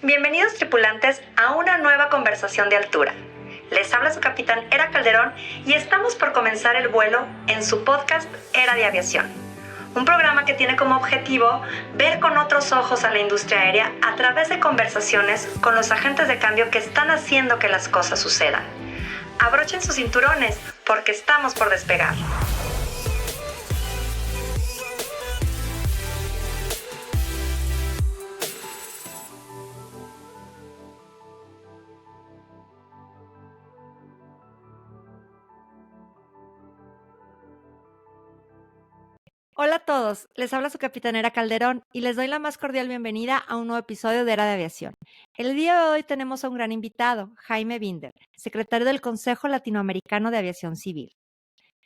Bienvenidos tripulantes a una nueva conversación de altura. Les habla su capitán Era Calderón y estamos por comenzar el vuelo en su podcast Era de Aviación. Un programa que tiene como objetivo ver con otros ojos a la industria aérea a través de conversaciones con los agentes de cambio que están haciendo que las cosas sucedan. Abrochen sus cinturones porque estamos por despegar. Hola a todos, les habla su capitanera Calderón y les doy la más cordial bienvenida a un nuevo episodio de Era de Aviación. El día de hoy tenemos a un gran invitado, Jaime Binder, secretario del Consejo Latinoamericano de Aviación Civil.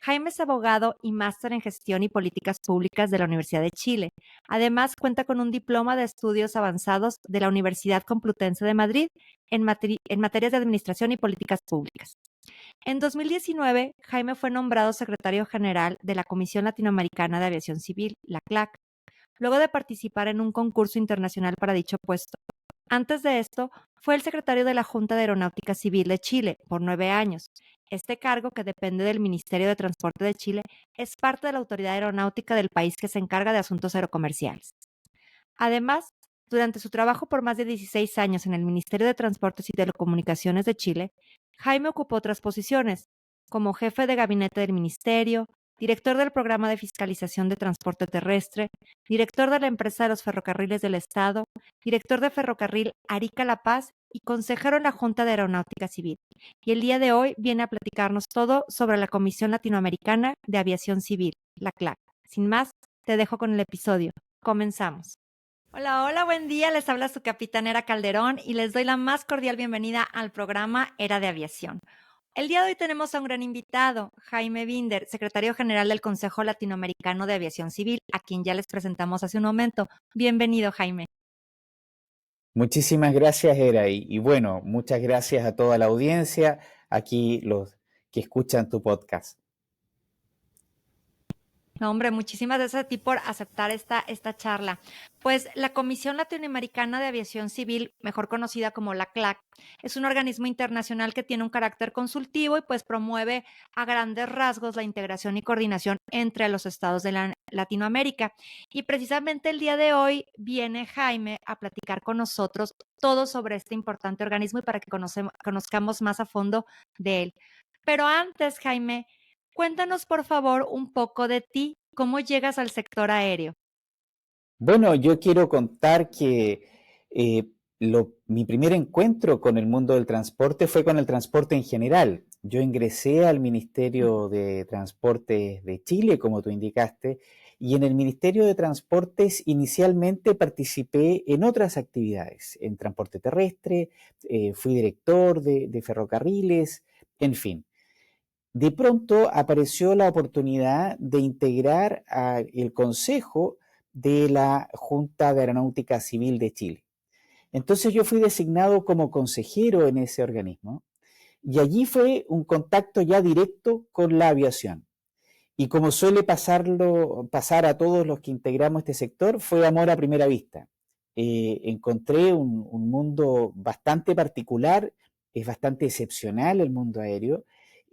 Jaime es abogado y máster en gestión y políticas públicas de la Universidad de Chile. Además, cuenta con un diploma de estudios avanzados de la Universidad Complutense de Madrid en materias de administración y políticas públicas. En 2019, Jaime fue nombrado secretario general de la Comisión Latinoamericana de Aviación Civil, la CLAC, luego de participar en un concurso internacional para dicho puesto. Antes de esto, fue el secretario de la Junta de Aeronáutica Civil de Chile por 9 años. Este cargo, que depende del Ministerio de Transporte de Chile, es parte de la autoridad aeronáutica del país que se encarga de asuntos aerocomerciales. Además, durante su trabajo por más de 16 años en el Ministerio de Transportes y Telecomunicaciones de Chile, Jaime ocupó otras posiciones, como jefe de gabinete del ministerio, director del programa de fiscalización de transporte terrestre, director de la empresa de los ferrocarriles del Estado, director de ferrocarril Arica-La Paz y consejero en la Junta de Aeronáutica Civil. Y el día de hoy viene a platicarnos todo sobre la Comisión Latinoamericana de Aviación Civil, la CLAC. Sin más, te dejo con el episodio. Comenzamos. Hola, hola, buen día. Les habla su capitán Era Calderón y les doy la más cordial bienvenida al programa Era de Aviación. El día de hoy tenemos a un gran invitado, Jaime Binder, secretario general del Consejo Latinoamericano de Aviación Civil, a quien ya les presentamos hace un momento. Bienvenido, Jaime. Muchísimas gracias, Era. Y bueno, muchas gracias a toda la audiencia, aquí los que escuchan tu podcast. No, hombre, muchísimas gracias a ti por aceptar esta charla. Pues la Comisión Latinoamericana de Aviación Civil, mejor conocida como la CLAC, es un organismo internacional que tiene un carácter consultivo y pues promueve a grandes rasgos la integración y coordinación entre los estados de Latinoamérica. Y precisamente el día de hoy viene Jaime a platicar con nosotros todo sobre este importante organismo y para que conozcamos más a fondo de él. Pero antes, Jaime, cuéntanos, por favor, un poco de ti. ¿Cómo llegas al sector aéreo? Bueno, yo quiero contar que mi primer encuentro con el mundo del transporte fue con el transporte en general. Yo ingresé al Ministerio de Transportes de Chile, como tú indicaste, y en el Ministerio de Transportes inicialmente participé en otras actividades, en transporte terrestre, fui director de ferrocarriles, en fin. De pronto apareció la oportunidad de integrar el Consejo de la Junta de Aeronáutica Civil de Chile. Entonces yo fui designado como consejero en ese organismo y allí fue un contacto ya directo con la aviación. Y como suele pasar a todos los que integramos este sector, fue amor a primera vista. Encontré un mundo bastante particular, es bastante excepcional el mundo aéreo,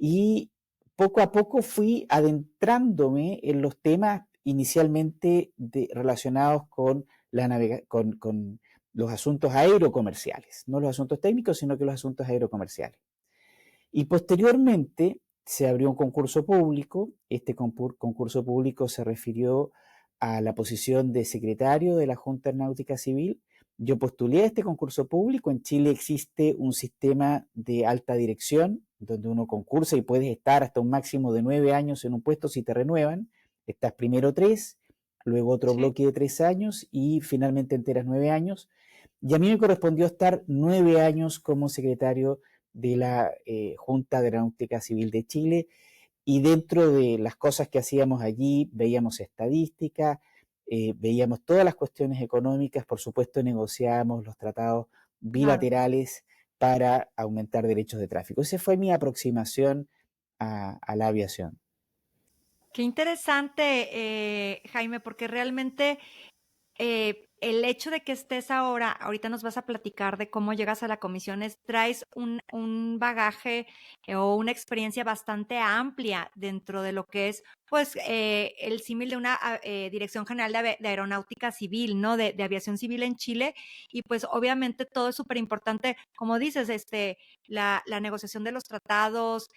y poco a poco fui adentrándome en los temas inicialmente relacionados con, con los asuntos aerocomerciales, no los asuntos técnicos, sino que los asuntos aerocomerciales. Y posteriormente se abrió un concurso público. Este concurso público se refirió a la posición de secretario de la Junta Aeronáutica Civil. Yo postulé a este concurso público. En Chile existe un sistema de alta dirección donde uno concursa y puedes estar hasta un máximo de 9 años en un puesto si te renuevan. Estás primero 3, luego otro bloque de 3 años y finalmente enteras 9 años. Y a mí me correspondió estar 9 años como secretario de la Junta de Aeronáutica Civil de Chile, y dentro de las cosas que hacíamos allí veíamos estadísticas, veíamos todas las cuestiones económicas, por supuesto negociábamos los tratados Claro. bilaterales para aumentar derechos de tráfico. Esa fue mi aproximación a la aviación. Qué interesante, Jaime, porque realmente el hecho de que estés ahorita nos vas a platicar de cómo llegas a la comisión, traes un bagaje o una experiencia bastante amplia dentro de lo que es, pues, el símil de una Dirección General de Aeronáutica Civil, ¿no? De aviación civil en Chile. Y pues obviamente todo es súper importante, como dices, la negociación de los tratados,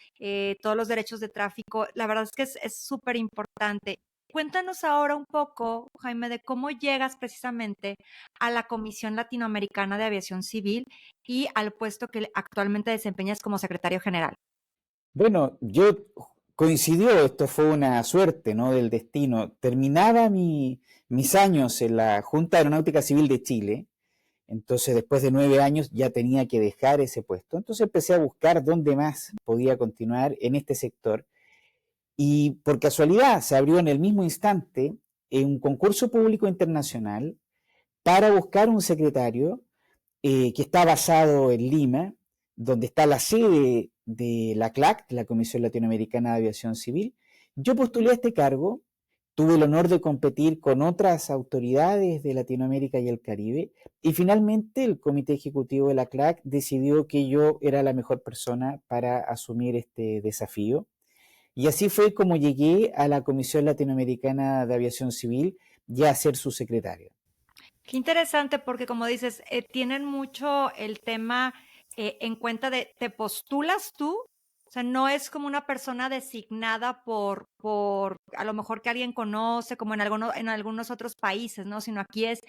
todos los derechos de tráfico, la verdad es que es súper importante. Cuéntanos ahora un poco, Jaime, de cómo llegas precisamente a la Comisión Latinoamericana de Aviación Civil y al puesto que actualmente desempeñas como secretario general. Bueno, coincidió, esto fue una suerte, ¿no? Del destino. Terminaba mis años en la Junta Aeronáutica Civil de Chile, entonces después de 9 años ya tenía que dejar ese puesto. Entonces empecé a buscar dónde más podía continuar en este sector y por casualidad se abrió en el mismo instante un concurso público internacional para buscar un secretario que está basado en Lima, donde está la sede de la CLAC, la Comisión Latinoamericana de Aviación Civil. Yo postulé a este cargo, tuve el honor de competir con otras autoridades de Latinoamérica y el Caribe, y finalmente el Comité Ejecutivo de la CLAC decidió que yo era la mejor persona para asumir este desafío. Y así fue como llegué a la Comisión Latinoamericana de Aviación Civil ya a ser su secretario. Qué interesante porque como dices, tienen mucho el tema en cuenta de, ¿te postulas tú? O sea, no es como una persona designada por a lo mejor que alguien conoce, como en algunos otros países, ¿no? Sino aquí es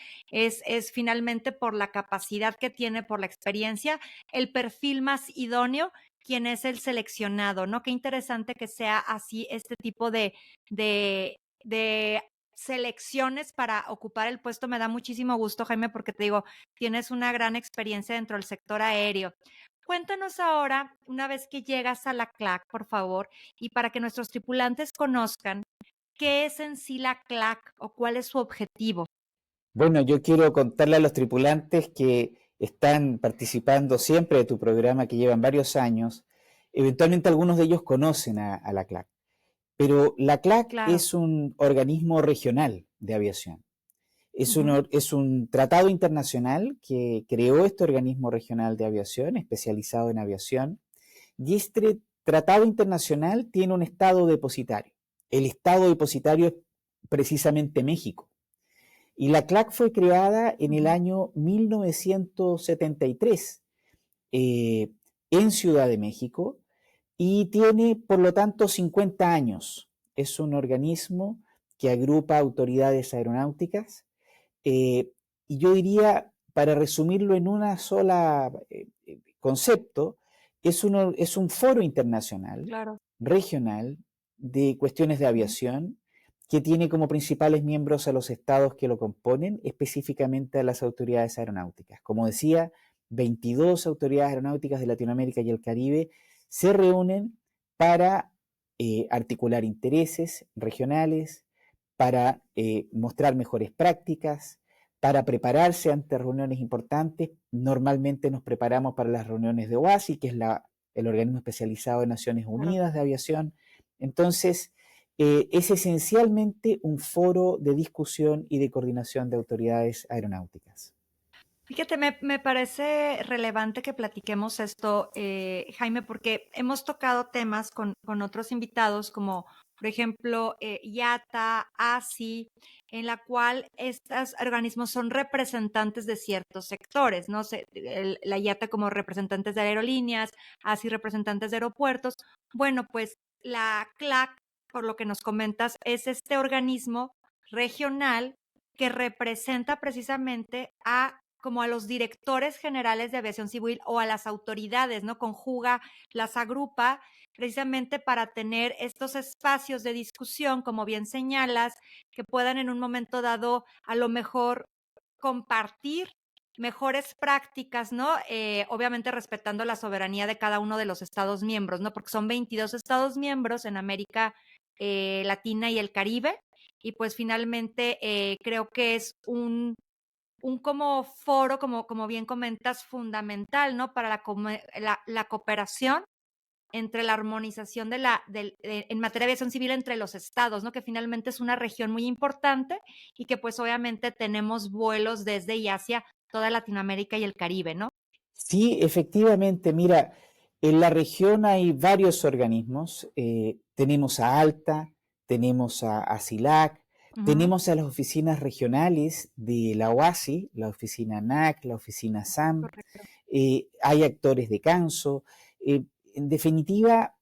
finalmente por la capacidad que tiene, por la experiencia, el perfil más idóneo, quien es el seleccionado, ¿no? Qué interesante que sea así este tipo de selecciones para ocupar el puesto. Me da muchísimo gusto, Jaime, porque te digo, tienes una gran experiencia dentro del sector aéreo. Cuéntanos ahora, una vez que llegas a la CLAC, por favor, y para que nuestros tripulantes conozcan, ¿qué es en sí la CLAC o cuál es su objetivo? Bueno, yo quiero contarle a los tripulantes que están participando siempre de tu programa, que llevan varios años. Eventualmente algunos de ellos conocen a la CLAC, pero la CLAC Claro. es un organismo regional de aviación. Ujú. Es un tratado internacional que creó este organismo regional de aviación, especializado en aviación, y este tratado internacional tiene un estado depositario. El estado depositario es precisamente México. Y la CLAC fue creada en el Ujú. año 1973 en Ciudad de México y tiene, por lo tanto, 50 años. Es un organismo que agrupa autoridades aeronáuticas y yo diría, para resumirlo en una sola concepto, es un foro internacional, Claro. regional, de cuestiones de Ujú. aviación, que tiene como principales miembros a los estados que lo componen, específicamente a las autoridades aeronáuticas. Como decía, 22 autoridades aeronáuticas de Latinoamérica y el Caribe se reúnen para articular intereses regionales, para mostrar mejores prácticas, para prepararse ante reuniones importantes. Normalmente nos preparamos para las reuniones de OASI, que es el organismo especializado de Naciones Claro. Unidas de Aviación. Entonces, es esencialmente un foro de discusión y de coordinación de autoridades aeronáuticas. Fíjate, me parece relevante que platiquemos esto, Jaime, porque hemos tocado temas con otros invitados, como por ejemplo IATA, ASI, en la cual estos organismos son representantes de ciertos sectores, ¿no? La IATA como representantes de aerolíneas, ASI representantes de aeropuertos. Bueno, pues la CLAC, por lo que nos comentas, es este organismo regional que representa precisamente a como a los directores generales de aviación civil o a las autoridades, ¿no? Conjuga, las agrupa precisamente para tener estos espacios de discusión, como bien señalas, que puedan en un momento dado a lo mejor compartir mejores prácticas, ¿no? Obviamente respetando la soberanía de cada uno de los estados miembros, ¿no? Porque son 22 estados miembros en América Latina y el Caribe. Y pues finalmente creo que es un como foro, como bien comentas, fundamental, ¿no? Para la cooperación entre la armonización en materia de aviación civil entre los estados, ¿no? Que finalmente es una región muy importante y que pues obviamente tenemos vuelos desde y hacia toda Latinoamérica y el Caribe, ¿no? Sí, efectivamente, mira, en la región hay varios organismos. Tenemos a ALTA, tenemos a SILAC, Ujú, tenemos a las oficinas regionales de la OASI, la oficina NAC, la oficina SAM, correcto. hay actores de Canso. En definitiva,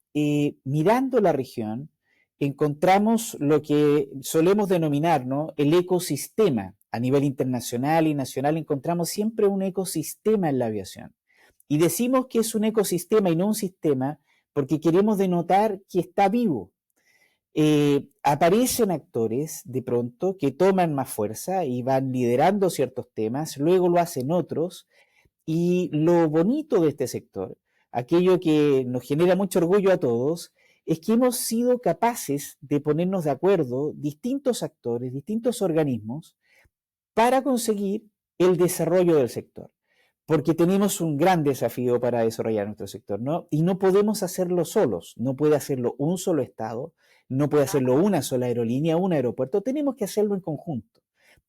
mirando la región, encontramos lo que solemos denominar, ¿no?, el ecosistema. A nivel internacional y nacional encontramos siempre un ecosistema en la aviación. Y decimos que es un ecosistema y no un sistema porque queremos denotar que está vivo. Aparecen actores de pronto que toman más fuerza y van liderando ciertos temas, luego lo hacen otros, y lo bonito de este sector, aquello que nos genera mucho orgullo a todos, es que hemos sido capaces de ponernos de acuerdo distintos actores, distintos organismos, para conseguir el desarrollo del sector. Porque tenemos un gran desafío para desarrollar nuestro sector, ¿no? Y no podemos hacerlo solos, no puede hacerlo un solo Estado, no puede hacerlo una sola aerolínea, un aeropuerto, tenemos que hacerlo en conjunto.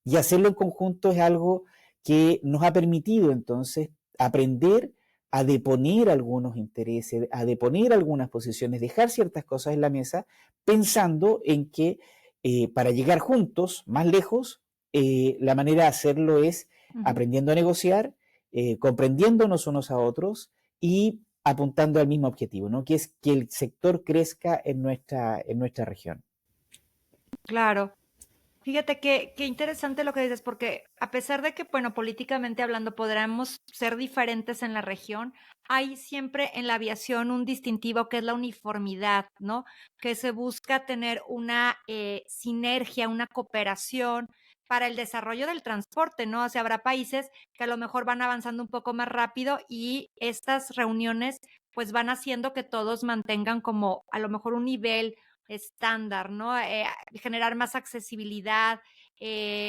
Y hacerlo en conjunto es algo que nos ha permitido entonces aprender a deponer algunos intereses, a deponer algunas posiciones, dejar ciertas cosas en la mesa, pensando en que para llegar juntos, más lejos, la manera de hacerlo es Ujú. aprendiendo a negociar, comprendiéndonos unos a otros y apuntando al mismo objetivo, ¿no?, que es que el sector crezca en nuestra región. Claro. Fíjate qué interesante lo que dices, porque a pesar de que, bueno, políticamente hablando podremos ser diferentes en la región, hay siempre en la aviación un distintivo que es la uniformidad, ¿no? Que se busca tener una sinergia, una cooperación para el desarrollo del transporte, ¿no? O sea, habrá países que a lo mejor van avanzando un poco más rápido y estas reuniones pues van haciendo que todos mantengan como a lo mejor un nivel estándar, ¿no? Generar más accesibilidad,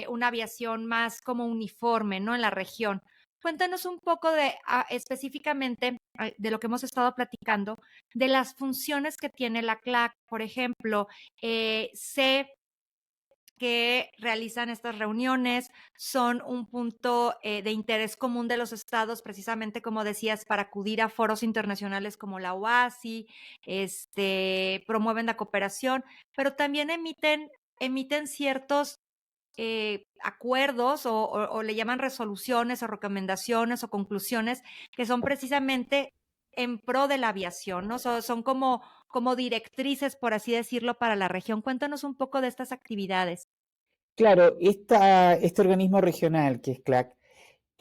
una aviación más como uniforme, ¿no? En la región. Cuéntanos un poco de específicamente de lo que hemos estado platicando, de las funciones que tiene la CLAC. Por ejemplo, sé que realizan estas reuniones, son un punto de interés común de los estados, precisamente como decías, para acudir a foros internacionales como la OASI, promueven la cooperación, pero también emiten ciertos acuerdos o le llaman resoluciones o recomendaciones o conclusiones que son precisamente en pro de la aviación, ¿no? Son como directrices, por así decirlo, para la región. Cuéntanos un poco de estas actividades. Claro, este organismo regional, que es CLAC,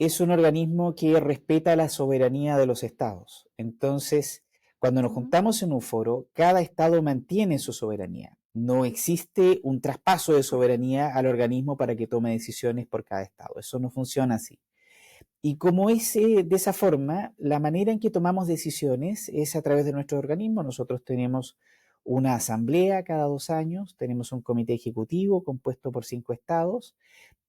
es un organismo que respeta la soberanía de los estados. Entonces, cuando nos Ujú. juntamos en un foro, cada estado mantiene su soberanía. No existe un traspaso de soberanía al organismo para que tome decisiones por cada estado. Eso no funciona así. Y como es de esa forma, la manera en que tomamos decisiones es a través de nuestro organismo. Nosotros tenemos una asamblea cada 2 años, tenemos un comité ejecutivo compuesto por 5 estados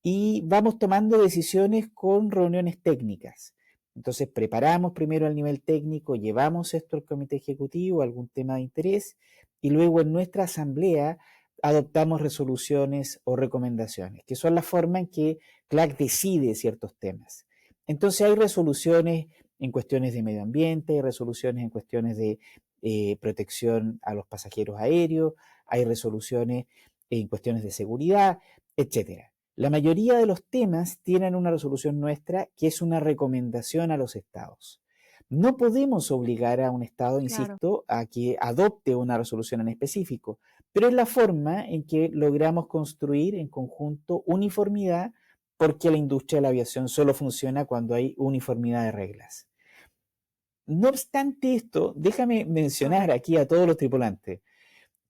y vamos tomando decisiones con reuniones técnicas. Entonces preparamos primero al nivel técnico, llevamos esto al comité ejecutivo, algún tema de interés, y luego en nuestra asamblea adoptamos resoluciones o recomendaciones, que son la forma en que CLAC decide ciertos temas. Entonces hay resoluciones en cuestiones de medio ambiente, hay resoluciones en cuestiones de protección a los pasajeros aéreos, hay resoluciones en cuestiones de seguridad, etcétera. La mayoría de los temas tienen una resolución nuestra que es una recomendación a los estados. No podemos obligar a un estado, Claro. insisto, a que adopte una resolución en específico, pero es la forma en que logramos construir en conjunto uniformidad, porque la industria de la aviación solo funciona cuando hay uniformidad de reglas. No obstante esto, déjame mencionar Correcto. aquí a todos los tripulantes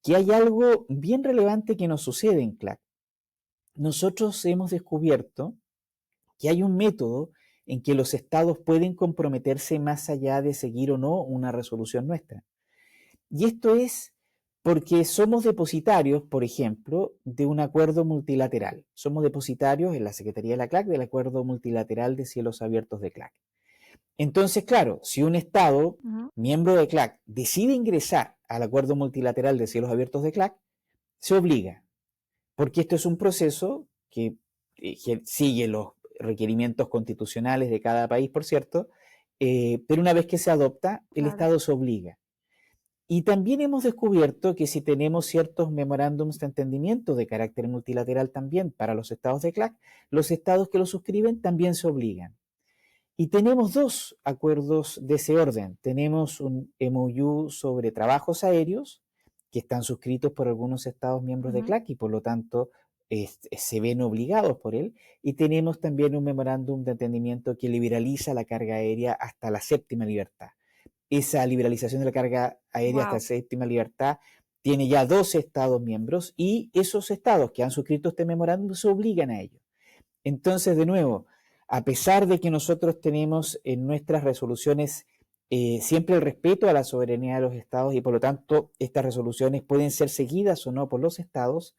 que hay algo bien relevante que nos sucede en CLAC. Nosotros hemos descubierto que hay un método en que los estados pueden comprometerse más allá de seguir o no una resolución nuestra. Y esto es porque somos depositarios, por ejemplo, de un acuerdo multilateral. Somos depositarios en la Secretaría de la CLAC del acuerdo multilateral de cielos abiertos de CLAC. Entonces, claro, si un Estado, Ujú. miembro de CLAC, decide ingresar al Acuerdo Multilateral de Cielos Abiertos de CLAC, se obliga, porque esto es un proceso que sigue los requerimientos constitucionales de cada país, por cierto, pero una vez que se adopta, el Claro. Estado se obliga. Y también hemos descubierto que si tenemos ciertos memorándums de entendimiento de carácter multilateral también para los estados de CLAC, los estados que lo suscriben también se obligan. Y tenemos dos acuerdos de ese orden. Tenemos un MOU sobre trabajos aéreos que están suscritos por algunos estados miembros de Ujú. CLAC y por lo tanto se ven obligados por él. Y tenemos también un memorándum de entendimiento que liberaliza la carga aérea hasta la séptima libertad. Esa liberalización de la carga aérea hasta la Wow. séptima libertad tiene ya 12 estados miembros y esos estados que han suscrito este memorándum se obligan a ello. Entonces, de nuevo, a pesar de que nosotros tenemos en nuestras resoluciones siempre el respeto a la soberanía de los estados y por lo tanto estas resoluciones pueden ser seguidas o no por los estados,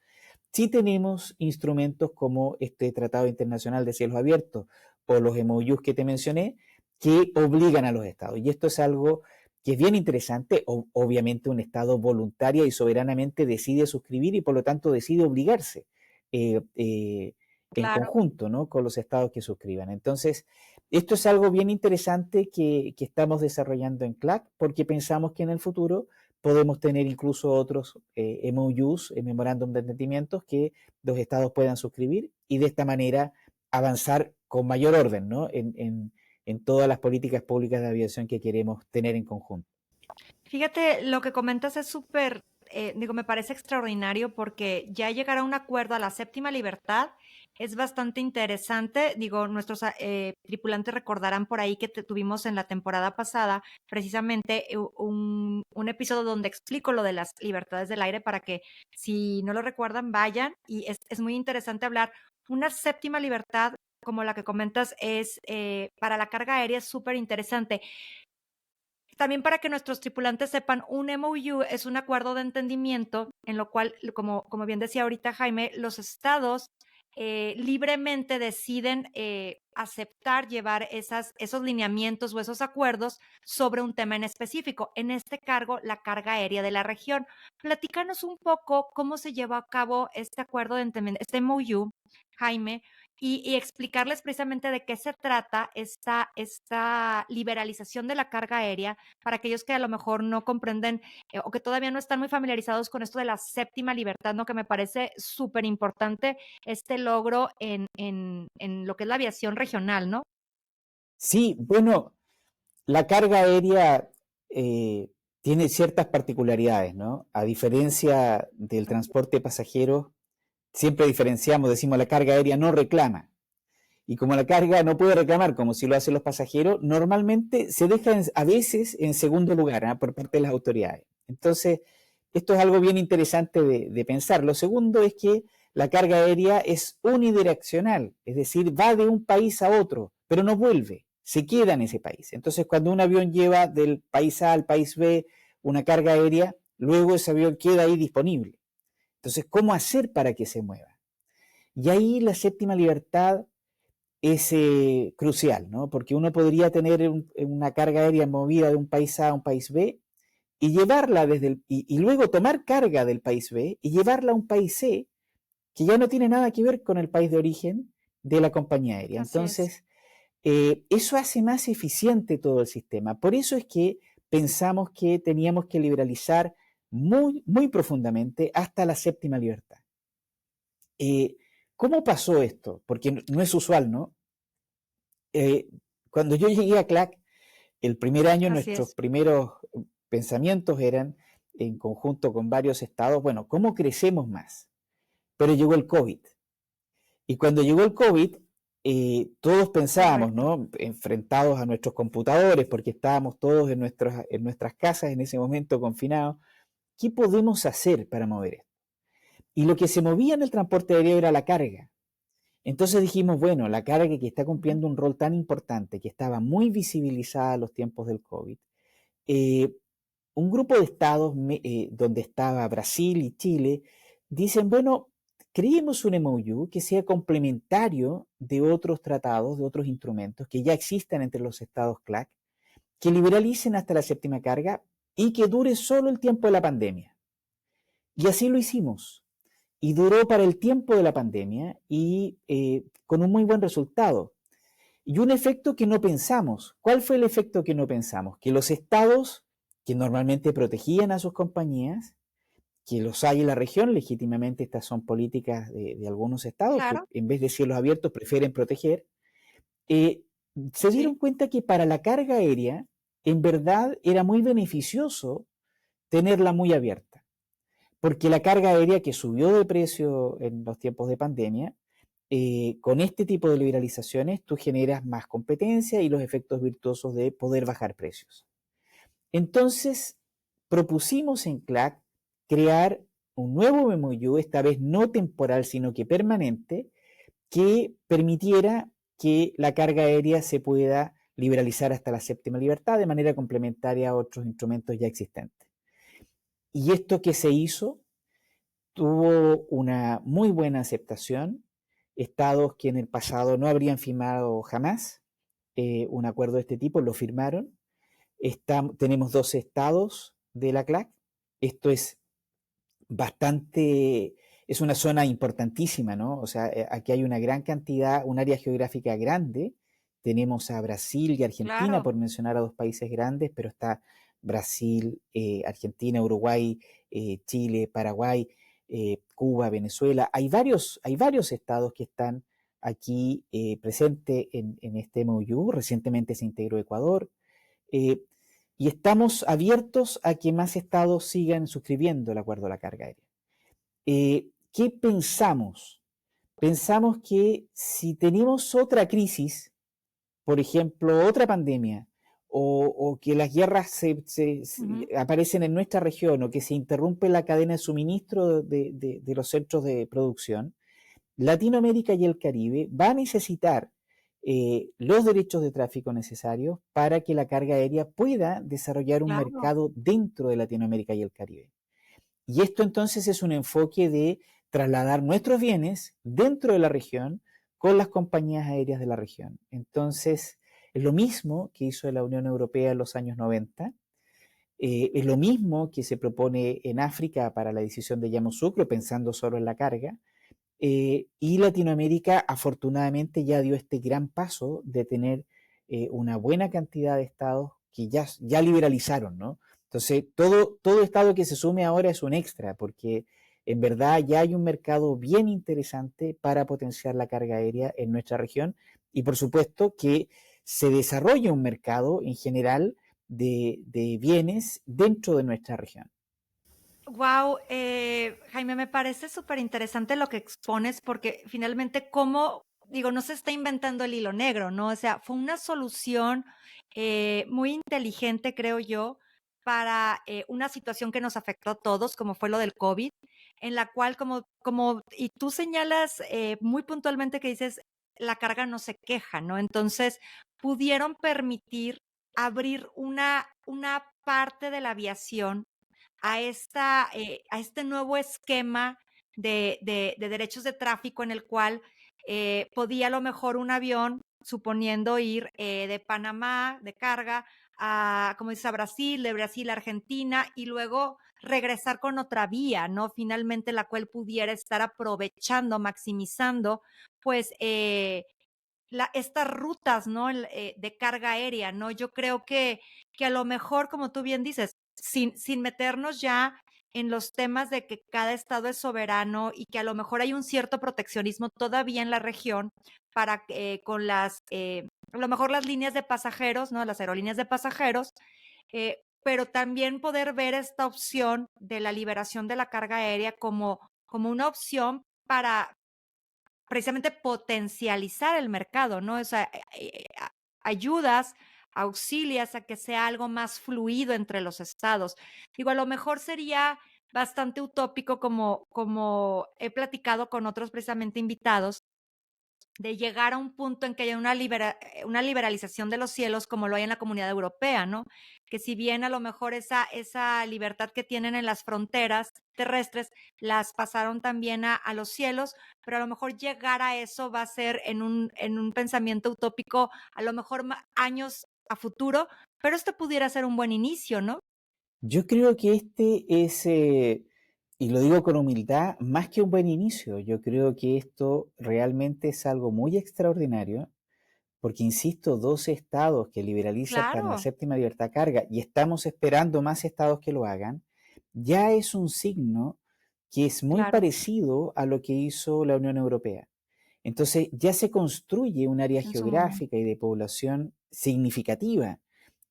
sí tenemos instrumentos como este Tratado Internacional de Cielos Abiertos o los MOUs que te mencioné que obligan a los estados. Y esto es algo que es bien interesante. Obviamente un estado voluntaria y soberanamente decide suscribir y por lo tanto decide obligarse. Eh, eh, en Claro. conjunto, ¿no? Con los estados que suscriban. Entonces, esto es algo bien interesante que estamos desarrollando en CLAC porque pensamos que en el futuro podemos tener incluso otros MOUs, memorándum de entendimientos, que los estados puedan suscribir y de esta manera avanzar con mayor orden, ¿no? En todas las políticas públicas de aviación que queremos tener en conjunto. Fíjate, lo que comentas es súper, digo, me parece extraordinario porque ya llegar a un acuerdo a la séptima libertad es bastante interesante. Digo, nuestros tripulantes recordarán por ahí que tuvimos en la temporada pasada precisamente un episodio donde explico lo de las libertades del aire para que si no lo recuerdan vayan y es muy interesante hablar. Una séptima libertad como la que comentas es para la carga aérea es súper interesante. También para que nuestros tripulantes sepan, un MOU es un acuerdo de entendimiento en lo cual, como bien decía ahorita Jaime, los estados libremente deciden aceptar llevar esos lineamientos o esos acuerdos sobre un tema en específico. En este cargo, la carga aérea de la región. Platícanos un poco cómo se llevó a cabo este acuerdo de entendimiento, este MOU, Jaime, y explicarles precisamente de qué se trata esta liberalización de la carga aérea para aquellos que a lo mejor no comprenden o que todavía no están muy familiarizados con esto de la séptima libertad, ¿no? Que me parece súper importante este logro en lo que es la aviación regional, ¿no? Sí, bueno, la carga aérea tiene ciertas particularidades, ¿no? A diferencia del transporte de pasajeros, siempre diferenciamos, decimos la carga aérea no reclama. Y como la carga no puede reclamar como si lo hacen los pasajeros, normalmente se deja a veces en segundo lugar, ¿eh? Por parte de las autoridades. Entonces, esto es algo bien interesante de pensar. Lo segundo es que la carga aérea es unidireccional, es decir, va de un país a otro, pero no vuelve, se queda en ese país. Entonces, cuando un avión lleva del país A al país B una carga aérea, luego ese avión queda ahí disponible. Entonces, ¿cómo hacer para que se mueva? Y ahí la séptima libertad es crucial, ¿no? Porque uno podría tener una carga aérea movida de un país A a un país B y llevarla y luego tomar carga del país B y llevarla a un país C que ya no tiene nada que ver con el país de origen de la compañía aérea. Así es. Entonces, eso hace más eficiente todo el sistema. Por eso es que pensamos que teníamos que liberalizar muy, muy profundamente hasta la séptima libertad. Eh, ¿Cómo pasó esto? Porque no es usual, ¿no? Eh, Cuando yo llegué a CLAC, el primer año Así nuestros es. primeros pensamientos eran, en conjunto con varios estados, bueno, ¿cómo crecemos más? Pero llegó el COVID. Y cuando llegó el COVID, todos pensábamos, Correcto. ¿no? Enfrentados a nuestros computadores, porque estábamos todos en nuestras casas en ese momento confinados, ¿qué podemos hacer para mover esto? Y lo que se movía en el transporte aéreo era la carga. Entonces dijimos, bueno, la carga que está Ujú. cumpliendo un rol tan importante, que estaba muy visibilizada en los tiempos del COVID, eh, un grupo de estados donde estaba Brasil y Chile, dicen, bueno, creemos un MOU que sea complementario de otros tratados, de otros instrumentos que ya existen entre los estados CLAC, que liberalicen hasta la séptima carga y que dure solo el tiempo de la pandemia. Y así lo hicimos. Y duró para el tiempo de la pandemia y con un muy buen resultado. Y un efecto que no pensamos. ¿Cuál fue el efecto que no pensamos? Que los estados que normalmente protegían a sus compañías, que los hay en la región, legítimamente estas son políticas de algunos estados que Claro, en vez de cielos abiertos prefieren proteger, eh, se dieron sí, cuenta que para la carga aérea en verdad era muy beneficioso tenerla muy abierta, porque la carga aérea que subió de precio en los tiempos de pandemia, con este tipo de liberalizaciones tú generas más competencia y los efectos virtuosos de poder bajar precios. Entonces, propusimos en CLAC crear un nuevo MOU, esta vez no temporal, sino que permanente, que permitiera que la carga aérea se pueda liberalizar hasta la séptima libertad de manera complementaria a otros instrumentos ya existentes. Y esto que se hizo tuvo una muy buena aceptación. Estados que en el pasado no habrían firmado jamás un acuerdo de este tipo lo firmaron. Tenemos 12 estados de la CLAC. Esto es bastante, es una zona importantísima, ¿no? O sea, aquí hay una gran cantidad, un área geográfica grande. Tenemos a Brasil y Argentina, claro. por mencionar a dos países grandes, pero está Brasil, Argentina, Uruguay, Chile, Paraguay, Cuba, Venezuela. Hay varios estados que están aquí presentes en este MOU. Recientemente se integró Ecuador. Eh, y estamos abiertos a que más estados sigan suscribiendo el acuerdo a la carga aérea. ¿Qué pensamos? Pensamos que si tenemos otra crisis, por ejemplo, otra pandemia, o que las guerras Ujú. aparecen en nuestra región, o que se interrumpe la cadena de suministro de los centros de producción, Latinoamérica y el Caribe va a necesitar los derechos de tráfico necesarios para que la carga aérea pueda desarrollar un Claro. mercado dentro de Latinoamérica y el Caribe. Y esto entonces es un enfoque de trasladar nuestros bienes dentro de la región con las compañías aéreas de la región. Entonces, es lo mismo que hizo la Unión Europea en los años 90, es lo mismo que se propone en África para la decisión de Yamoussoukro, pensando solo en la carga, y Latinoamérica afortunadamente ya dio este gran paso de tener una buena cantidad de estados que ya liberalizaron, ¿no? Entonces, todo estado que se sume ahora es un extra, porque en verdad ya hay un mercado bien interesante para potenciar la carga aérea en nuestra región y por supuesto que se desarrolle un mercado en general de bienes dentro de nuestra región. Wow, Jaime, me parece súper interesante lo que expones, porque finalmente, cómo, digo, no se está inventando el hilo negro, ¿no? O sea, fue una solución muy inteligente, creo yo, para una situación que nos afectó a todos, como fue lo del COVID, en la cual, y tú señalas muy puntualmente que dices, la carga no se queja, ¿no? Entonces, pudieron permitir abrir una parte de la aviación a este nuevo esquema de derechos de tráfico en el cual podía a lo mejor un avión, suponiendo ir de Panamá de carga a, como dices, a Brasil, de Brasil a Argentina y luego regresar con otra vía, ¿no? Finalmente la cual pudiera estar aprovechando, maximizando, pues estas rutas, ¿no? De carga aérea, ¿no? Yo creo que a lo mejor, como tú bien dices, sin meternos ya en los temas de que cada estado es soberano y que a lo mejor hay un cierto proteccionismo todavía en la región para con a lo mejor las líneas de pasajeros, ¿no? Las aerolíneas de pasajeros, pero también poder ver esta opción de la liberación de la carga aérea como una opción para precisamente potencializar el mercado, ¿no? O sea, ayudas, auxilias a que sea algo más fluido entre los estados. Digo, a lo mejor sería bastante utópico como he platicado con otros precisamente invitados, de llegar a un punto en que haya una liberalización de los cielos como lo hay en la Comunidad Europea, ¿no? Que si bien a lo mejor esa libertad que tienen en las fronteras terrestres las pasaron también a los cielos, pero a lo mejor llegar a eso va a ser en un pensamiento utópico, a lo mejor años a futuro, pero esto pudiera ser un buen inicio, ¿no? Yo creo que este es, y lo digo con humildad, más que un buen inicio. Yo creo que esto realmente es algo muy extraordinario, porque, insisto, 12 estados que liberalizan para la Claro, séptima libertad carga y estamos esperando más estados que lo hagan, ya es un signo que es muy claro, parecido a lo que hizo la Unión Europea. Entonces ya se construye un área en su momento. geográfica y de población significativa,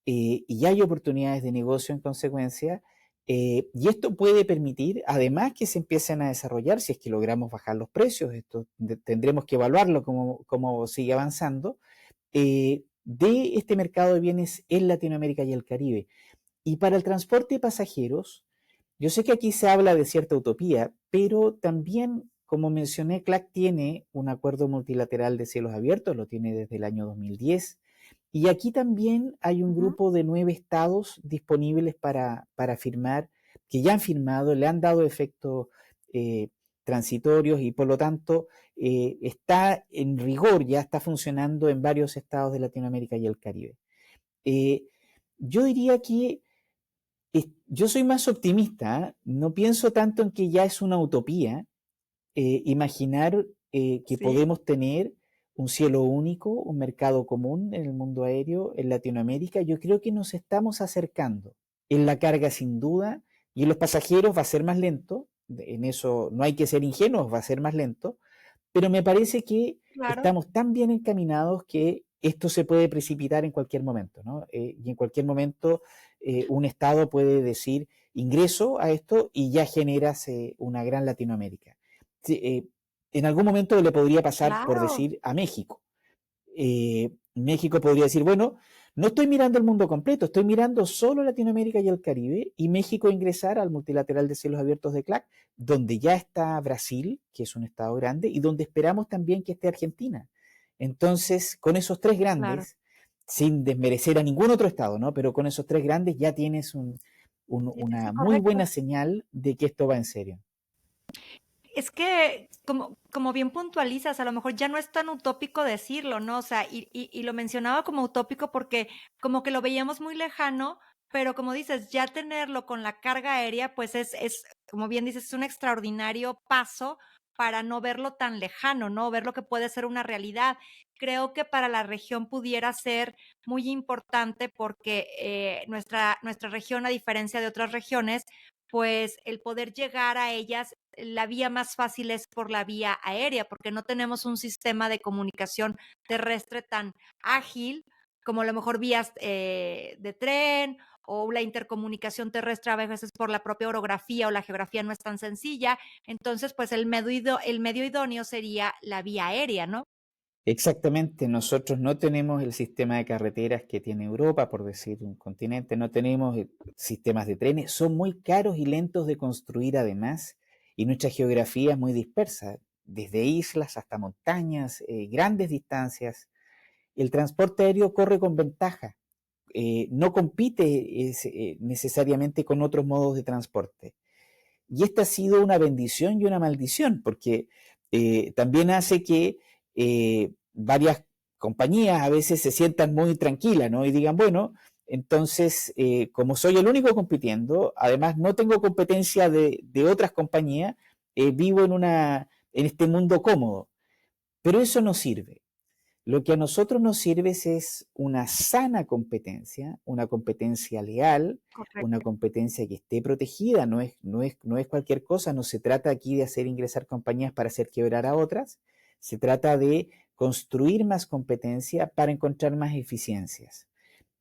y hay oportunidades de negocio en consecuencia, y esto puede permitir, además, que se empiecen a desarrollar, si es que logramos bajar los precios, esto tendremos que evaluarlo como sigue avanzando, de este mercado de bienes en Latinoamérica y el Caribe. Y para el transporte de pasajeros, yo sé que aquí se habla de cierta utopía, pero también, como mencioné, CLAC tiene un acuerdo multilateral de cielos abiertos, lo tiene desde el año 2010, y aquí también hay un Ujú, grupo de 9 estados disponibles para firmar, que ya han firmado, le han dado efectos eh, transitorios y por lo tanto está en rigor, ya está funcionando en varios estados de Latinoamérica y el Caribe. Eh, yo diría que yo soy más optimista, ¿eh? No pienso tanto en que ya es una utopía imaginar que sí, podemos tener un cielo único, un mercado común en el mundo aéreo en Latinoamérica. Yo creo que nos estamos acercando. En la carga sin duda y en los pasajeros va a ser más lento, en eso no hay que ser ingenuos, va a ser más lento, pero me parece que claro. estamos tan bien encaminados que esto se puede precipitar en cualquier momento, ¿no? Y en cualquier momento un Estado puede decir ingreso a esto y ya generas una gran Latinoamérica. Sí, en algún momento le podría pasar, por Claro, decir, a México. México podría decir, bueno, no estoy mirando el mundo completo, estoy mirando solo Latinoamérica y el Caribe, y México ingresar al multilateral de cielos abiertos de CLAC, donde ya está Brasil, que es un estado grande, y donde esperamos también que esté Argentina. Entonces, con esos tres claro. grandes, sin desmerecer a ningún otro estado, ¿no? Pero con esos tres grandes ya tienes Sí, sí, sí, una muy buena correcto. señal de que esto va en serio. Es que, como bien puntualizas, a lo mejor ya no es tan utópico decirlo, ¿no? O sea, y lo mencionaba como utópico porque como que lo veíamos muy lejano, pero como dices, ya tenerlo con la carga aérea, pues como bien dices, es un extraordinario paso para no verlo tan lejano, ¿no? Ver lo que puede ser una realidad. Creo que para la región pudiera ser muy importante porque, nuestra región, a diferencia de otras regiones, pues el poder llegar a ellas, la vía más fácil es por la vía aérea, porque no tenemos un sistema de comunicación terrestre tan ágil como a lo mejor vías de tren o la intercomunicación terrestre a veces por la propia orografía o la geografía no es tan sencilla. Entonces, pues el medio idóneo sería la vía aérea, ¿no? Exactamente, nosotros no tenemos el sistema de carreteras que tiene Europa, por decir un continente, no tenemos sistemas de trenes, son muy caros y lentos de construir además, y nuestra geografía es muy dispersa, desde islas hasta montañas, grandes distancias. El transporte aéreo corre con ventaja, no compite necesariamente con otros modos de transporte. Y esta ha sido una bendición y una maldición, porque también hace que varias compañías a veces se sientan muy tranquilas, ¿no? Y digan, bueno, entonces, como soy el único compitiendo, además no tengo competencia de otras compañías, vivo en este mundo cómodo. Pero eso no sirve. Lo que a nosotros nos sirve es una sana competencia, una competencia leal, una Correcto. competencia que esté protegida, no es cualquier cosa, no se trata aquí de hacer ingresar compañías para hacer quebrar a otras, se trata de construir más competencia para encontrar más eficiencias.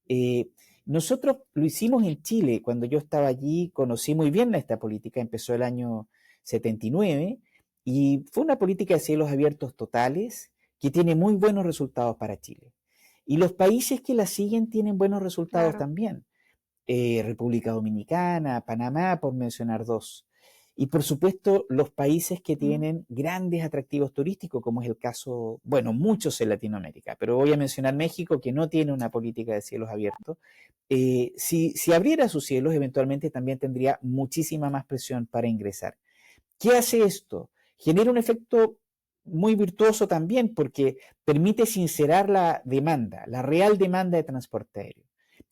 Eh, nosotros lo hicimos en Chile, cuando yo estaba allí conocí muy bien esta política, empezó el año 79 y fue una política de cielos abiertos totales que tiene muy buenos resultados para Chile. Y los países que la siguen tienen buenos resultados Claro. también. República Dominicana, Panamá, por mencionar dos. Y por supuesto, los países que tienen grandes atractivos turísticos, como es el caso, bueno, muchos en Latinoamérica, pero voy a mencionar México, que no tiene una política de cielos abiertos. Si abriera sus cielos, eventualmente también tendría muchísima más presión para ingresar. ¿Qué hace esto? Genera un efecto muy virtuoso también porque permite sincerar la demanda, la real demanda de transporte aéreo.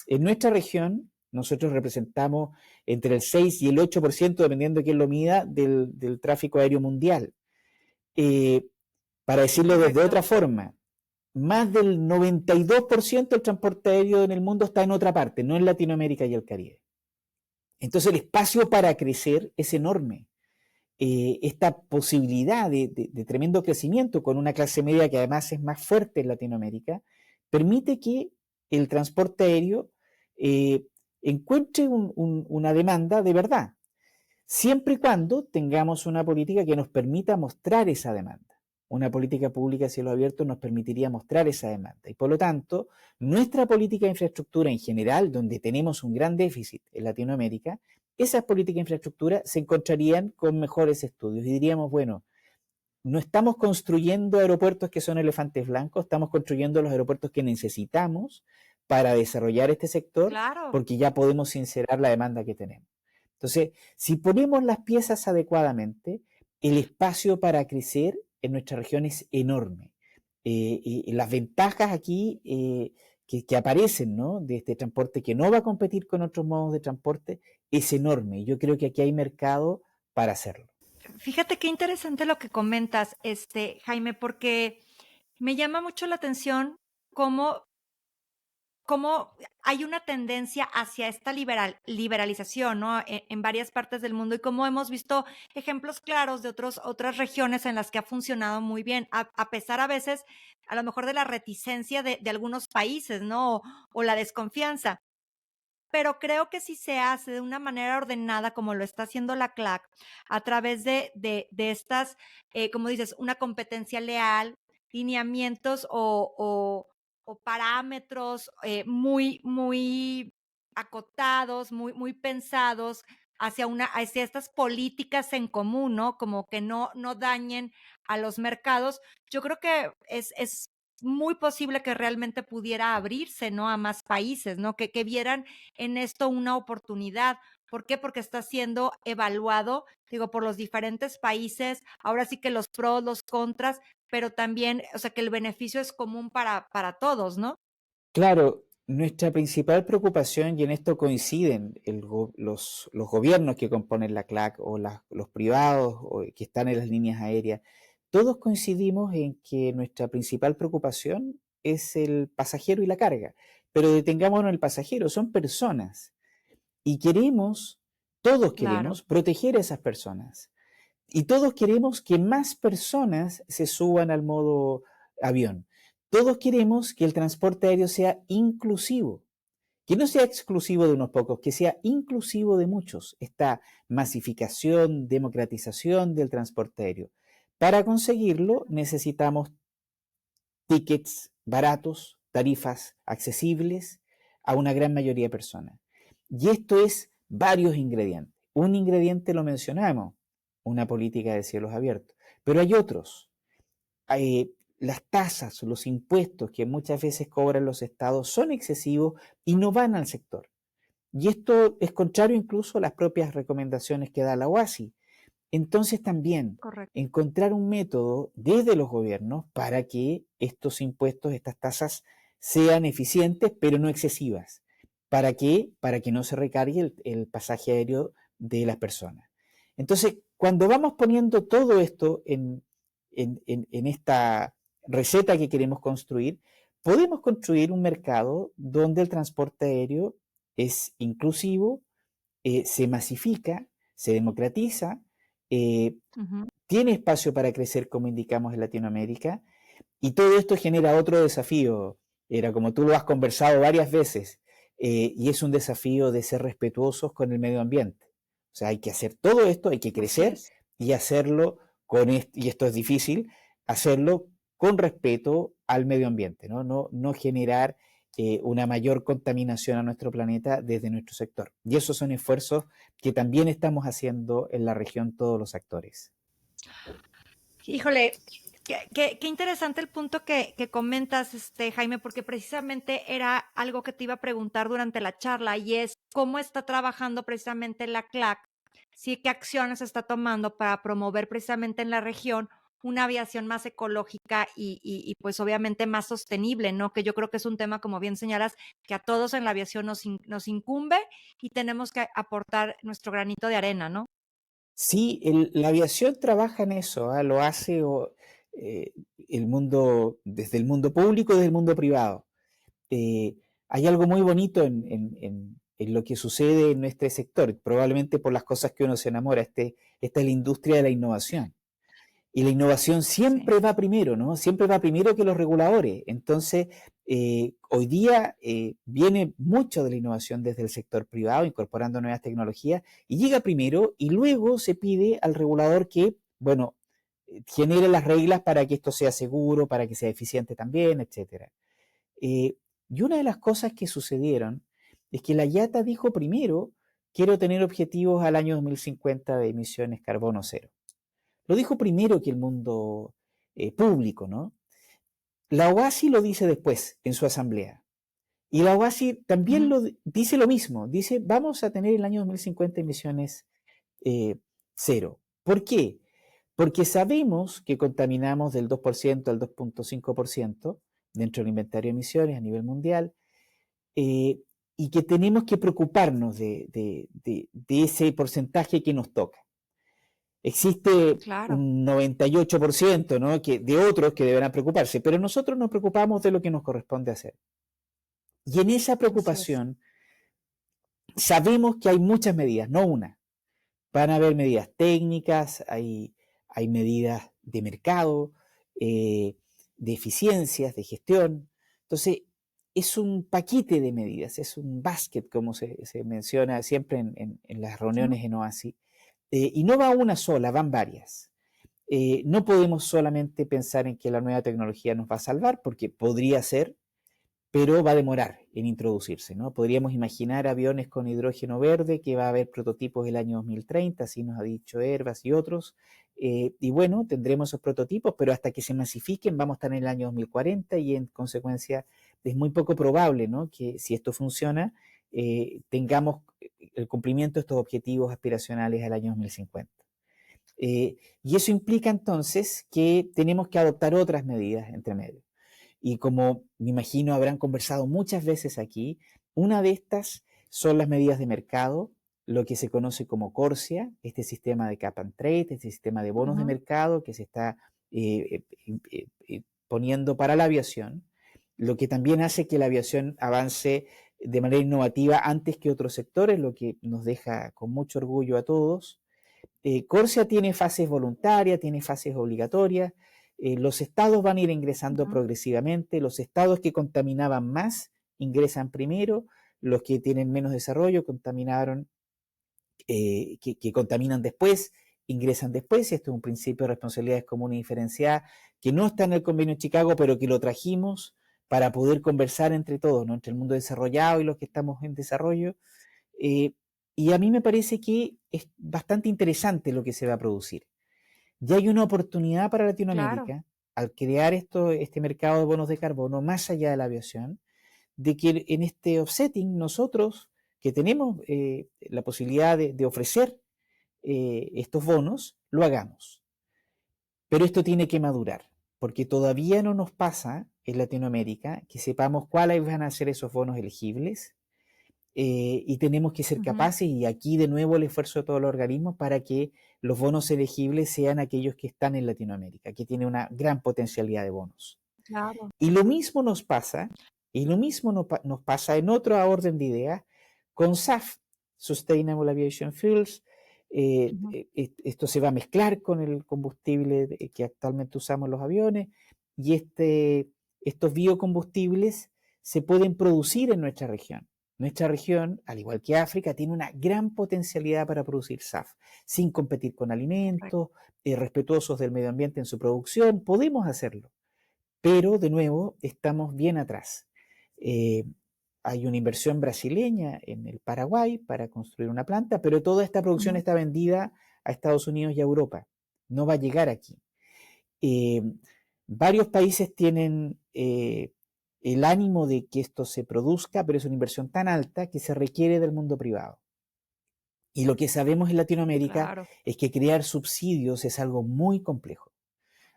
En nuestra región, nosotros representamos entre el 6 y el 8%, dependiendo de quién lo mida, del tráfico aéreo mundial. Eh, para decirlo desde otra forma, más del 92% del transporte aéreo en el mundo está en otra parte, no en Latinoamérica y el Caribe. Entonces el espacio para crecer es enorme. Esta posibilidad de tremendo crecimiento con una clase media que además es más fuerte en Latinoamérica, permite que el transporte aéreo eh, encuentre una demanda de verdad, siempre y cuando tengamos una política que nos permita mostrar esa demanda. Una política pública a cielo abierto nos permitiría mostrar esa demanda. Y por lo tanto, nuestra política de infraestructura en general, donde tenemos un gran déficit en Latinoamérica, esas políticas de infraestructura se encontrarían con mejores estudios. Y diríamos, bueno, no estamos construyendo aeropuertos que son elefantes blancos, estamos construyendo los aeropuertos que necesitamos para desarrollar este sector, Claro. porque ya podemos sincerar la demanda que tenemos. Entonces, si ponemos las piezas adecuadamente, el espacio para crecer en nuestra región es enorme. Y las ventajas aquí que aparecen, ¿no?, de este transporte que no va a competir con otros modos de transporte es enorme. Yo creo que aquí hay mercado para hacerlo. Fíjate qué interesante lo que comentas, Jaime, porque me llama mucho la atención cómo hay una tendencia hacia esta liberalización, ¿no? En varias partes del mundo y cómo hemos visto ejemplos claros de otras regiones en las que ha funcionado muy bien, a pesar a veces, a lo mejor de la reticencia de algunos países, ¿no? O la desconfianza. Pero creo que si se hace de una manera ordenada, como lo está haciendo la CLAC, a través de estas, como dices, una competencia leal, lineamientos o parámetros muy acotados, muy pensados hacia estas políticas en común, ¿no? Como que no dañen a los mercados. Yo creo que es muy posible que realmente pudiera abrirse, ¿no? A más países, ¿no? Que vieran en esto una oportunidad. ¿Por qué? Porque está siendo evaluado, digo, por los diferentes países. Ahora sí que los pros, los contras, pero también, o sea, que el beneficio es común para todos, ¿no? Claro, nuestra principal preocupación, y en esto coinciden los gobiernos que componen la CLAC o los privados o que están en las líneas aéreas, todos coincidimos en que nuestra principal preocupación es el pasajero y la carga. Pero detengámonos en el pasajero, son personas y todos Claro. queremos proteger a esas personas. Y todos queremos que más personas se suban al modo avión. Todos queremos que el transporte aéreo sea inclusivo, que no sea exclusivo de unos pocos, que sea inclusivo de muchos. Esta masificación, democratización del transporte aéreo. Para conseguirlo necesitamos tickets baratos, tarifas accesibles a una gran mayoría de personas. Y esto es varios ingredientes. Un ingrediente lo mencionamos, una política de cielos abiertos, pero hay otros. Las tasas, los impuestos que muchas veces cobran los estados son excesivos y no van al sector. Y esto es contrario incluso a las propias recomendaciones que da la OASI. Entonces también Correcto. encontrar un método desde los gobiernos para que estos impuestos, estas tasas sean eficientes pero no excesivas. ¿Para qué? Para que no se recargue el pasaje aéreo de las personas. Entonces, cuando vamos poniendo todo esto en esta receta que queremos construir, podemos construir un mercado donde el transporte aéreo es inclusivo, se masifica, se democratiza, Ujú. tiene espacio para crecer como indicamos en Latinoamérica y todo esto genera otro desafío, era como tú lo has conversado varias veces, y es un desafío de ser respetuosos con el medio ambiente. O sea, hay que hacer todo esto, hay que Así crecer es. y hacerlo y esto es difícil, hacerlo con respeto al medio ambiente, ¿no? No generar una mayor contaminación a nuestro planeta desde nuestro sector. Y esos son esfuerzos que también estamos haciendo en la región todos los actores. Híjole, qué interesante el punto que comentas, Jaime, porque precisamente era algo que te iba a preguntar durante la charla y es cómo está trabajando precisamente la CLAC, sí, qué acciones está tomando para promover precisamente en la región una aviación más ecológica y pues obviamente más sostenible, ¿no? Que yo creo que es un tema, como bien señalas, que a todos en la aviación nos incumbe y tenemos que aportar nuestro granito de arena, ¿no? Sí, la aviación trabaja en eso, ¿ah? Lo hace el mundo, desde el mundo público y desde el mundo privado. Hay algo muy bonito en lo que sucede en nuestro sector, probablemente por las cosas que uno se enamora. Esta es la industria de la innovación. Y la innovación Sí. siempre va primero, ¿no? Siempre va primero que los reguladores. Entonces, hoy día viene mucho de la innovación desde el sector privado, incorporando nuevas tecnologías, y llega primero y luego se pide al regulador que, bueno, genere las reglas para que esto sea seguro, para que sea eficiente también, etcétera. Y una de las cosas que sucedieron es que la IATA dijo primero, quiero tener objetivos al año 2050 de emisiones carbono cero. Lo dijo primero que el mundo público, ¿no? La OASI lo dice después en su asamblea. Y la OASI también Ujú. dice lo mismo. Dice, vamos a tener el año 2050 emisiones cero. ¿Por qué? Porque sabemos que contaminamos del 2% al 2,5% dentro del inventario de emisiones a nivel mundial eh, y que tenemos que preocuparnos de ese porcentaje que nos toca. Existe Claro, un 98%, ¿no? De otros que deberán preocuparse, pero nosotros nos preocupamos de lo que nos corresponde hacer. Y en esa así es. preocupación sabemos que hay muchas medidas, no una. Van a haber medidas técnicas, hay medidas de mercado, de eficiencias, de gestión. Entonces, es un paquete de medidas, es un basket, como se menciona siempre en las Ujú. reuniones en OASI. Y no va una sola, van varias. No podemos solamente pensar en que la nueva tecnología nos va a salvar, porque podría ser, pero va a demorar en introducirse, ¿no? Podríamos imaginar aviones con hidrógeno verde, que va a haber prototipos el año 2030, así nos ha dicho Airbus y otros, y bueno, tendremos esos prototipos, pero hasta que se masifiquen vamos a estar en el año 2040 y en consecuencia es muy poco probable, ¿no? Que si esto funciona, tengamos el cumplimiento de estos objetivos aspiracionales al año 2050. Y eso implica entonces que tenemos que adoptar otras medidas entre medio. Y como me imagino habrán conversado muchas veces aquí, una de estas son las medidas de mercado, lo que se conoce como CORSIA, este sistema de cap and trade, este sistema de bonos de Ujú. mercado que se está poniendo para la aviación, lo que también hace que la aviación avance de manera innovativa antes que otros sectores, lo que nos deja con mucho orgullo a todos. Corsia tiene fases voluntarias, tiene fases obligatorias. Los estados van a ir ingresando Ujú. progresivamente. Los estados que contaminaban más ingresan primero. Los que tienen menos desarrollo contaminaron, que contaminan después, ingresan después. Y esto es un principio de responsabilidades comunes y diferenciadas que no está en el convenio de Chicago, pero que lo trajimos para poder conversar entre todos, ¿no? Entre el mundo desarrollado y los que estamos en desarrollo. Eh, y a mí me parece que es bastante interesante lo que se va a producir. Ya hay una oportunidad para Claro. Latinoamérica al crear este mercado de bonos de carbono más allá de la aviación, de que en este offsetting nosotros que tenemos la posibilidad de ofrecer estos bonos, lo hagamos. Pero esto tiene que madurar, porque todavía no nos pasa en Latinoamérica que sepamos cuáles van a ser esos bonos elegibles, y tenemos que ser Ujú. capaces, y aquí de nuevo el esfuerzo de todos los organismos para que los bonos elegibles sean aquellos que están en Latinoamérica, que tiene una gran potencialidad de bonos. Claro. Y lo mismo nos pasa, y lo mismo nos pasa en otra orden de ideas con SAF, Sustainable Aviation Fuels. Ujú. Esto se va a mezclar con el combustible que actualmente usamos en los aviones y estos biocombustibles se pueden producir en nuestra región. Nuestra región, al igual que África, tiene una gran potencialidad para producir SAF, sin competir con Correcto. alimentos, respetuosos del medio ambiente en su producción. Podemos hacerlo, pero de nuevo estamos bien atrás. Eh, Hay una inversión brasileña en el Paraguay para construir una planta, pero toda esta producción Ujú. está vendida a Estados Unidos y a Europa. No va a llegar aquí. Eh, Varios países tienen el ánimo de que esto se produzca, pero es una inversión tan alta que se requiere del mundo privado. Y lo que sabemos en Latinoamérica Claro. es que crear subsidios es algo muy complejo.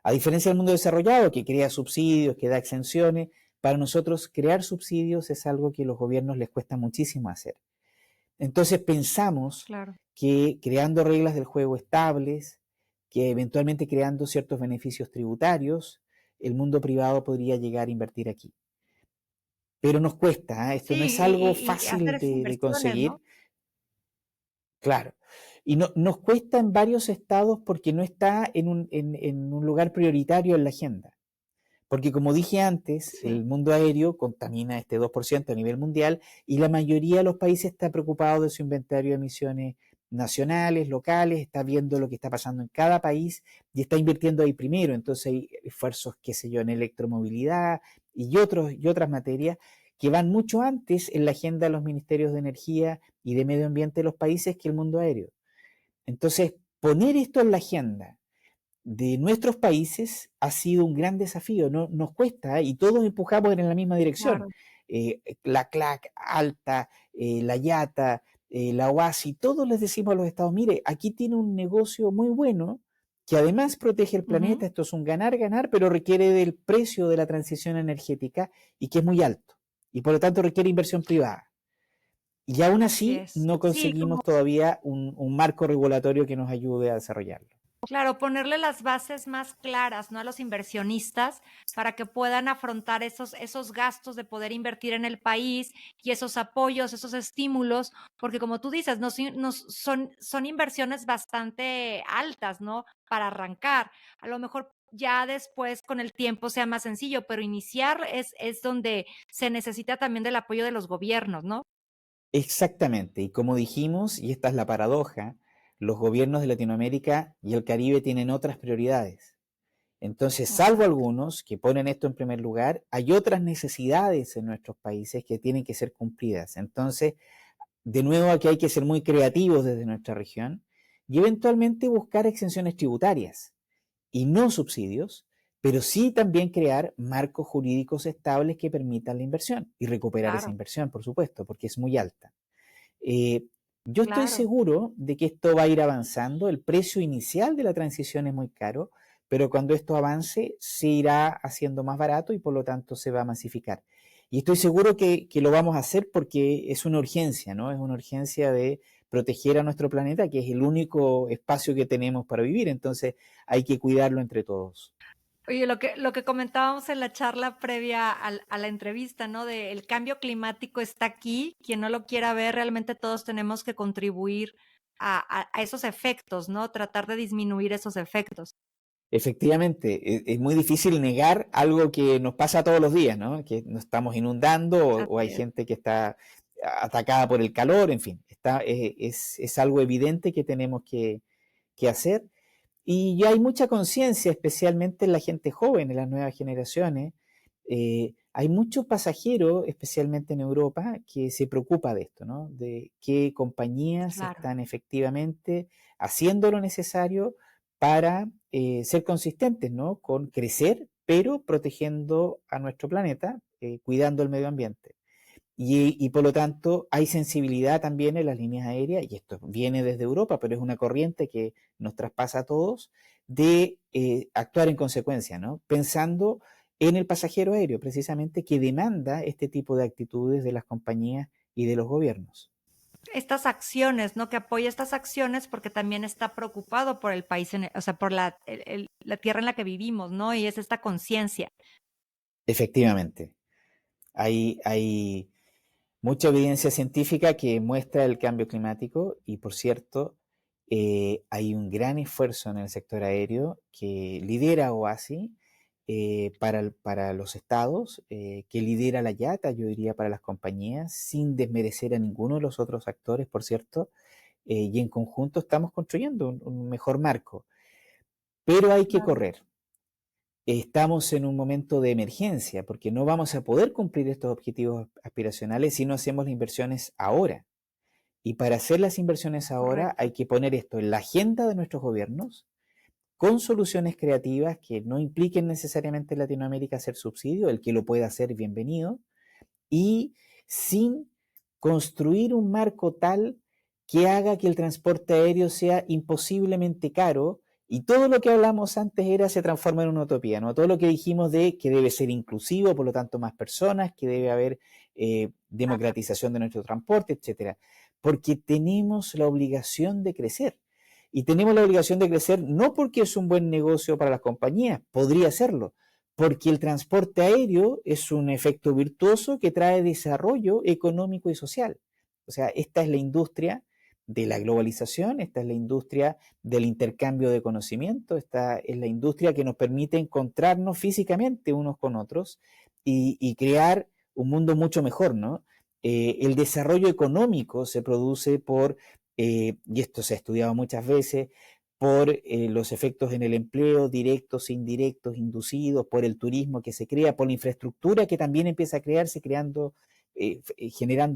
A diferencia del mundo desarrollado, que crea subsidios, que da exenciones, para nosotros crear subsidios es algo que a los gobiernos les cuesta muchísimo hacer. Entonces pensamos Claro. que creando reglas del juego estables, que eventualmente creando ciertos beneficios tributarios, el mundo privado podría llegar a invertir aquí. Pero nos cuesta, ¿eh? Esto no es Sí, algo y hacer fácil esas de inversiones, ¿no? conseguir, claro. Y no, nos cuesta en varios estados porque no está en un lugar prioritario en la agenda. Porque como dije antes, Sí. el mundo aéreo contamina este 2% a nivel mundial y la mayoría de los países está preocupado de su inventario de emisiones nacionales, locales, está viendo lo que está pasando en cada país y está invirtiendo ahí primero. Entonces hay esfuerzos, qué sé yo, en electromovilidad y otras materias que van mucho antes en la agenda de los ministerios de energía y de medio ambiente de los países que el mundo aéreo. Entonces, poner esto en la agenda de nuestros países ha sido un gran desafío, no, nos cuesta, ¿eh? Y todos empujamos en la misma dirección. Claro. La CLAC, ALTA, la IATA, la OASI, todos les decimos a los estados, mire, aquí tiene un negocio muy bueno que además protege el planeta, Ujú. esto es un ganar-ganar, pero requiere del precio de la transición energética y que es muy alto. Y por lo tanto requiere inversión privada. Y aún Así así es. no Sí, conseguimos como todavía un marco regulatorio que nos ayude a desarrollarlo. claro, ponerle las bases más claras, ¿no? A los inversionistas para que puedan afrontar esos gastos de poder invertir en el país y esos apoyos, esos estímulos, porque como tú dices, son inversiones bastante altas, ¿no? Para arrancar. A lo mejor ya después con el tiempo sea más sencillo, pero iniciar es donde se necesita también del apoyo de los gobiernos, ¿no? Exactamente, y como dijimos, y esta es la paradoja, los gobiernos de Latinoamérica y el Caribe tienen otras prioridades. Entonces, salvo Exacto. algunos que ponen esto en primer lugar, hay otras necesidades en nuestros países que tienen que ser cumplidas. Entonces, de nuevo aquí hay que ser muy creativos desde nuestra región y eventualmente buscar exenciones tributarias y no subsidios, pero sí también crear marcos jurídicos estables que permitan la inversión y recuperar esa Claro, inversión, por supuesto, porque es muy alta. Eh, yo estoy claro. seguro de que esto va a ir avanzando. El precio inicial de la transición es muy caro, pero cuando esto avance se irá haciendo más barato y por lo tanto se va a masificar. Y estoy seguro que lo vamos a hacer porque es una urgencia, ¿no? Es una urgencia de proteger a nuestro planeta, que es el único espacio que tenemos para vivir. Entonces hay que cuidarlo entre todos. Oye, lo que comentábamos en la charla previa a la entrevista, ¿no? De el cambio climático está aquí, quien no lo quiera ver, realmente todos tenemos que contribuir a esos efectos, ¿no? Tratar de disminuir esos efectos. Efectivamente, es muy difícil negar algo que nos pasa todos los días, ¿no? Que nos estamos inundando o hay Así es. gente que está atacada por el calor, en fin, es algo evidente que tenemos que hacer. Y ya hay mucha conciencia, especialmente en la gente joven, en las nuevas generaciones. Hay muchos pasajeros, especialmente en Europa, que se preocupa de esto, ¿no? De qué compañías Claro, están efectivamente haciendo lo necesario para ser consistentes, ¿no? Con crecer, pero protegiendo a nuestro planeta, cuidando el medio ambiente. Y por lo tanto hay sensibilidad también en las líneas aéreas, y esto viene desde Europa, pero es una corriente que nos traspasa a todos, de actuar en consecuencia, ¿no? Pensando en el pasajero aéreo, precisamente, que demanda este tipo de actitudes de las compañías y de los gobiernos. estas acciones, ¿no? Que apoya estas acciones porque también está preocupado por el país, o sea, por la tierra en la que vivimos, ¿no? Y es esta conciencia. Efectivamente, hay mucha evidencia científica que muestra el cambio climático y, por cierto, hay un gran esfuerzo en el sector aéreo que lidera OASI para los estados, que lidera la IATA, yo diría, para las compañías, sin desmerecer a ninguno de los otros actores, por cierto, y en conjunto estamos construyendo un mejor marco. Pero hay que Claro. correr. estamos en un momento de emergencia, porque no vamos a poder cumplir estos objetivos aspiracionales si no hacemos las inversiones ahora. Y para hacer las inversiones ahora Correcto. hay que poner esto en la agenda de nuestros gobiernos con soluciones creativas que no impliquen necesariamente en Latinoamérica hacer subsidio, el que lo pueda hacer, bienvenido, y sin construir un marco tal que haga que el transporte aéreo sea imposiblemente caro y todo lo que hablamos antes era se transforma en una utopía, ¿no? Todo lo que dijimos de que debe ser inclusivo, por lo tanto más personas, que debe haber democratización de nuestro transporte, etcétera, porque tenemos la obligación de crecer. Y tenemos la obligación de crecer no porque es un buen negocio para las compañías, podría serlo, porque el transporte aéreo es un efecto virtuoso que trae desarrollo económico y social. O sea, esta es la industria de la globalización, esta es la industria del intercambio de conocimiento, esta es la industria que nos permite encontrarnos físicamente unos con otros y crear un mundo mucho mejor, ¿no? El desarrollo económico se produce por, y esto se ha estudiado muchas veces, por los efectos en el empleo, directos, indirectos, inducidos, por el turismo que se crea, por la infraestructura que también empieza a crearse, generando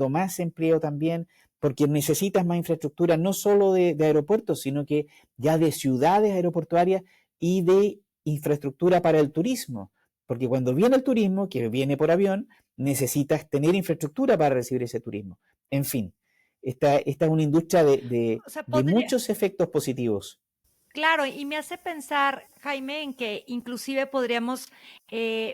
más empleo también, porque necesitas más infraestructura no solo de aeropuertos, sino que ya de ciudades aeroportuarias y de infraestructura para el turismo. Porque cuando viene el turismo, que viene por avión, necesitas tener infraestructura para recibir ese turismo. En fin, esta es una industria O sea, de podría, muchos efectos positivos. claro, y me hace pensar, Jaime, en que inclusive podríamos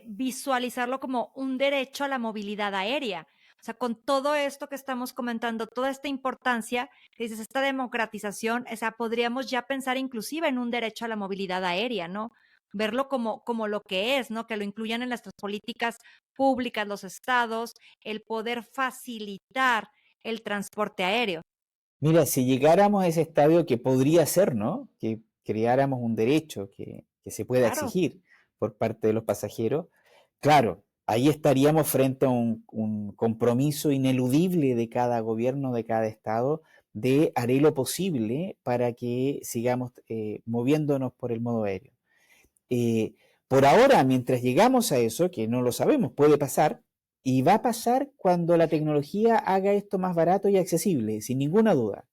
visualizarlo como un derecho a la movilidad aérea. O sea, con todo esto que estamos comentando, toda esta importancia, que dices, esta democratización, o sea, podríamos ya pensar inclusive en un derecho a la movilidad aérea, ¿no? Verlo como lo que es, ¿no? Que lo incluyan en nuestras políticas públicas, los estados, el poder facilitar el transporte aéreo. Mira, si llegáramos a ese estadio que podría ser, ¿no? Que creáramos un derecho que se pueda Claro. exigir por parte de los pasajeros, claro, ahí estaríamos frente a un compromiso ineludible de cada gobierno, de cada estado, de haré lo posible para que sigamos moviéndonos por el modo aéreo. Eh, por ahora, mientras llegamos a eso, que no lo sabemos, puede pasar, y va a pasar cuando la tecnología haga esto más barato y accesible, sin ninguna duda.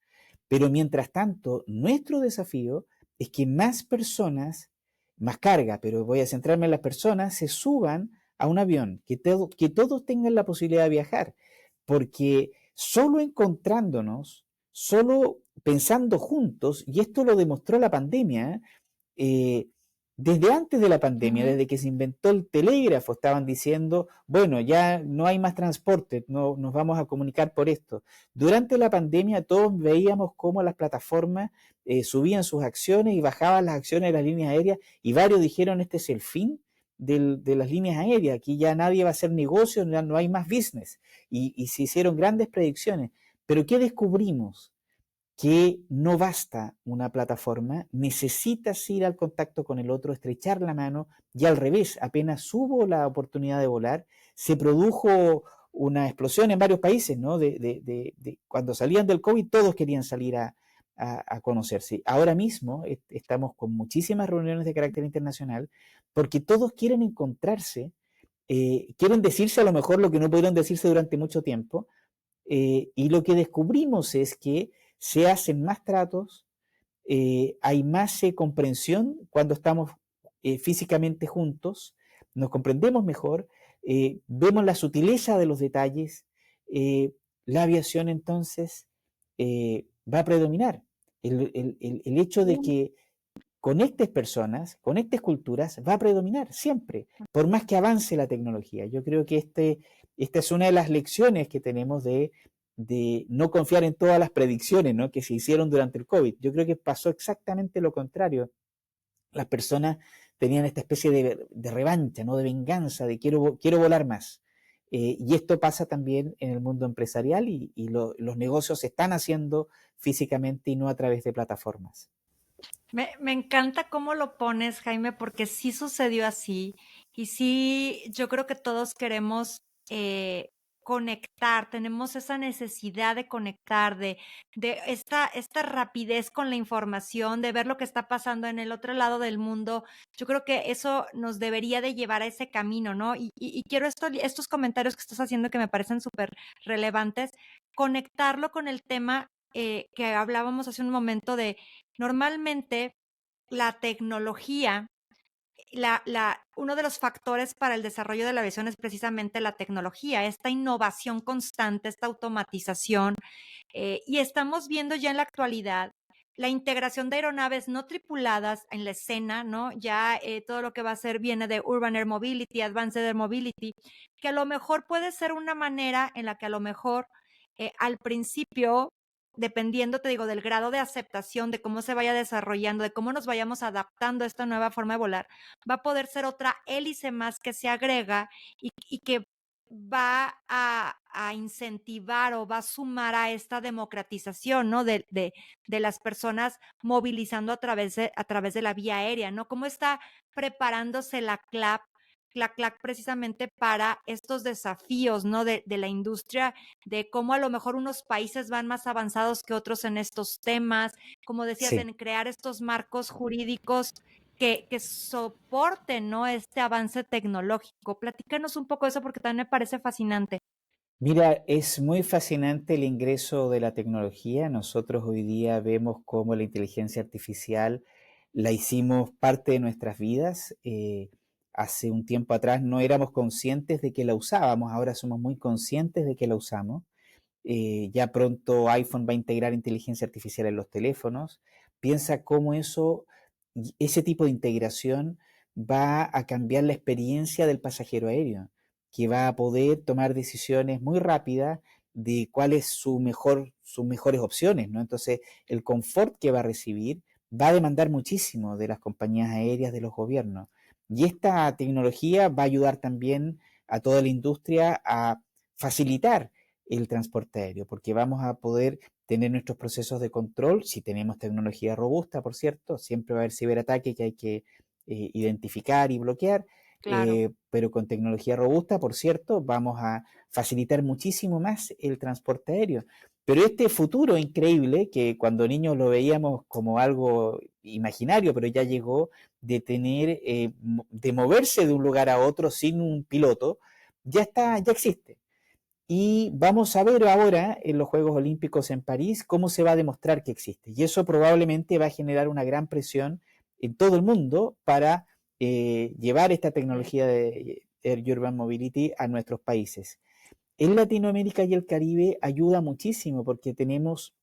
Pero mientras tanto, nuestro desafío es que más personas, más carga, pero voy a centrarme en las personas, se suban a un avión, que todos tengan la posibilidad de viajar, porque solo encontrándonos, solo pensando juntos, y esto lo demostró la pandemia, eh, desde antes de la pandemia, Ujú. desde que se inventó el telégrafo, estaban diciendo, bueno, ya no hay más transporte, no nos vamos a comunicar por esto. Durante la pandemia todos veíamos cómo las plataformas subían sus acciones y bajaban las acciones de las líneas aéreas y varios dijeron, este es el fin de las líneas aéreas, aquí ya nadie va a hacer negocio, ya no hay más business. Y se hicieron grandes predicciones. Pero ¿qué descubrimos? Que no basta una plataforma, necesitas ir al contacto con el otro, estrechar la mano y al revés, apenas hubo la oportunidad de volar, se produjo una explosión en varios países, ¿no? Cuando salían del COVID todos querían salir a conocerse. Ahora mismo estamos con muchísimas reuniones de carácter internacional porque todos quieren encontrarse, quieren decirse a lo mejor lo que no pudieron decirse durante mucho tiempo, y lo que descubrimos es que se hacen más tratos, hay más comprensión cuando estamos físicamente juntos, nos comprendemos mejor, vemos la sutileza de los detalles, eh, la aviación entonces va a predominar. El hecho de que conectes personas, conectes culturas, va a predominar siempre, por más que avance la tecnología. Yo creo que esta es una de las lecciones que tenemos de no confiar en todas las predicciones, ¿no? Que se hicieron durante el COVID. Yo creo que pasó exactamente lo contrario. Las personas tenían esta especie de revancha, ¿no? De venganza, de quiero volar más. Y esto pasa también en el mundo empresarial los negocios se están haciendo físicamente y no a través de plataformas. Me encanta cómo lo pones, Jaime, porque sí sucedió así. Y sí, yo creo que todos queremos conectar, tenemos esa necesidad de conectar, de esta rapidez con la información, de ver lo que está pasando en el otro lado del mundo. Yo creo que eso nos debería de llevar a ese camino, ¿no? Y quiero estos comentarios que estás haciendo que me parecen súper relevantes, conectarlo con el tema que hablábamos hace un momento de normalmente la tecnología uno de los factores para el desarrollo de la aviación es precisamente la tecnología, esta innovación constante, esta automatización, y estamos viendo ya en la actualidad la integración de aeronaves no tripuladas en la escena, ¿no? Ya todo lo que va a ser viene de Urban Air Mobility, Advanced Air Mobility, que a lo mejor puede ser una manera en la que a lo mejor al principio dependiendo, te digo, del grado de aceptación, de cómo se vaya desarrollando, de cómo nos vayamos adaptando a esta nueva forma de volar, va a poder ser otra hélice más que se agrega y que va a incentivar o va a sumar a esta democratización, ¿no? De las personas movilizando a través de la vía aérea, ¿no? ¿Cómo está preparándose la CLAC precisamente para estos desafíos, ¿no? De la industria, de cómo a lo mejor unos países van más avanzados que otros en estos temas, como decías, Sí. en crear estos marcos jurídicos que soporten, ¿no? Este avance tecnológico. Platícanos un poco de eso porque también me parece fascinante. Mira, es muy fascinante el ingreso de la tecnología. Nosotros hoy día vemos cómo la inteligencia artificial la hicimos parte de nuestras vidas. Hace un tiempo atrás no éramos conscientes de que la usábamos, ahora somos muy conscientes de que la usamos. Ya pronto iPhone va a integrar inteligencia artificial en los teléfonos. Piensa cómo ese tipo de integración va a cambiar la experiencia del pasajero aéreo, que va a poder tomar decisiones muy rápidas de cuáles sus mejores opciones, ¿no? Entonces, el confort que va a recibir va a demandar muchísimo de las compañías aéreas, de los gobiernos. Y esta tecnología va a ayudar también a toda la industria a facilitar el transporte aéreo, porque vamos a poder tener nuestros procesos de control, si tenemos tecnología robusta, por cierto, siempre va a haber ciberataque que hay que identificar y bloquear, Claro. pero con tecnología robusta, por cierto, vamos a facilitar muchísimo más el transporte aéreo. Pero este futuro increíble, que cuando niños lo veíamos como algo imaginario, pero ya llegó, de de moverse de un lugar a otro sin un piloto, ya existe. Y vamos a ver ahora en los Juegos Olímpicos en París cómo se va a demostrar que existe. Y eso probablemente va a generar una gran presión en todo el mundo para llevar esta tecnología de Air Urban Mobility a nuestros países. En Latinoamérica y el Caribe ayuda muchísimo porque tenemos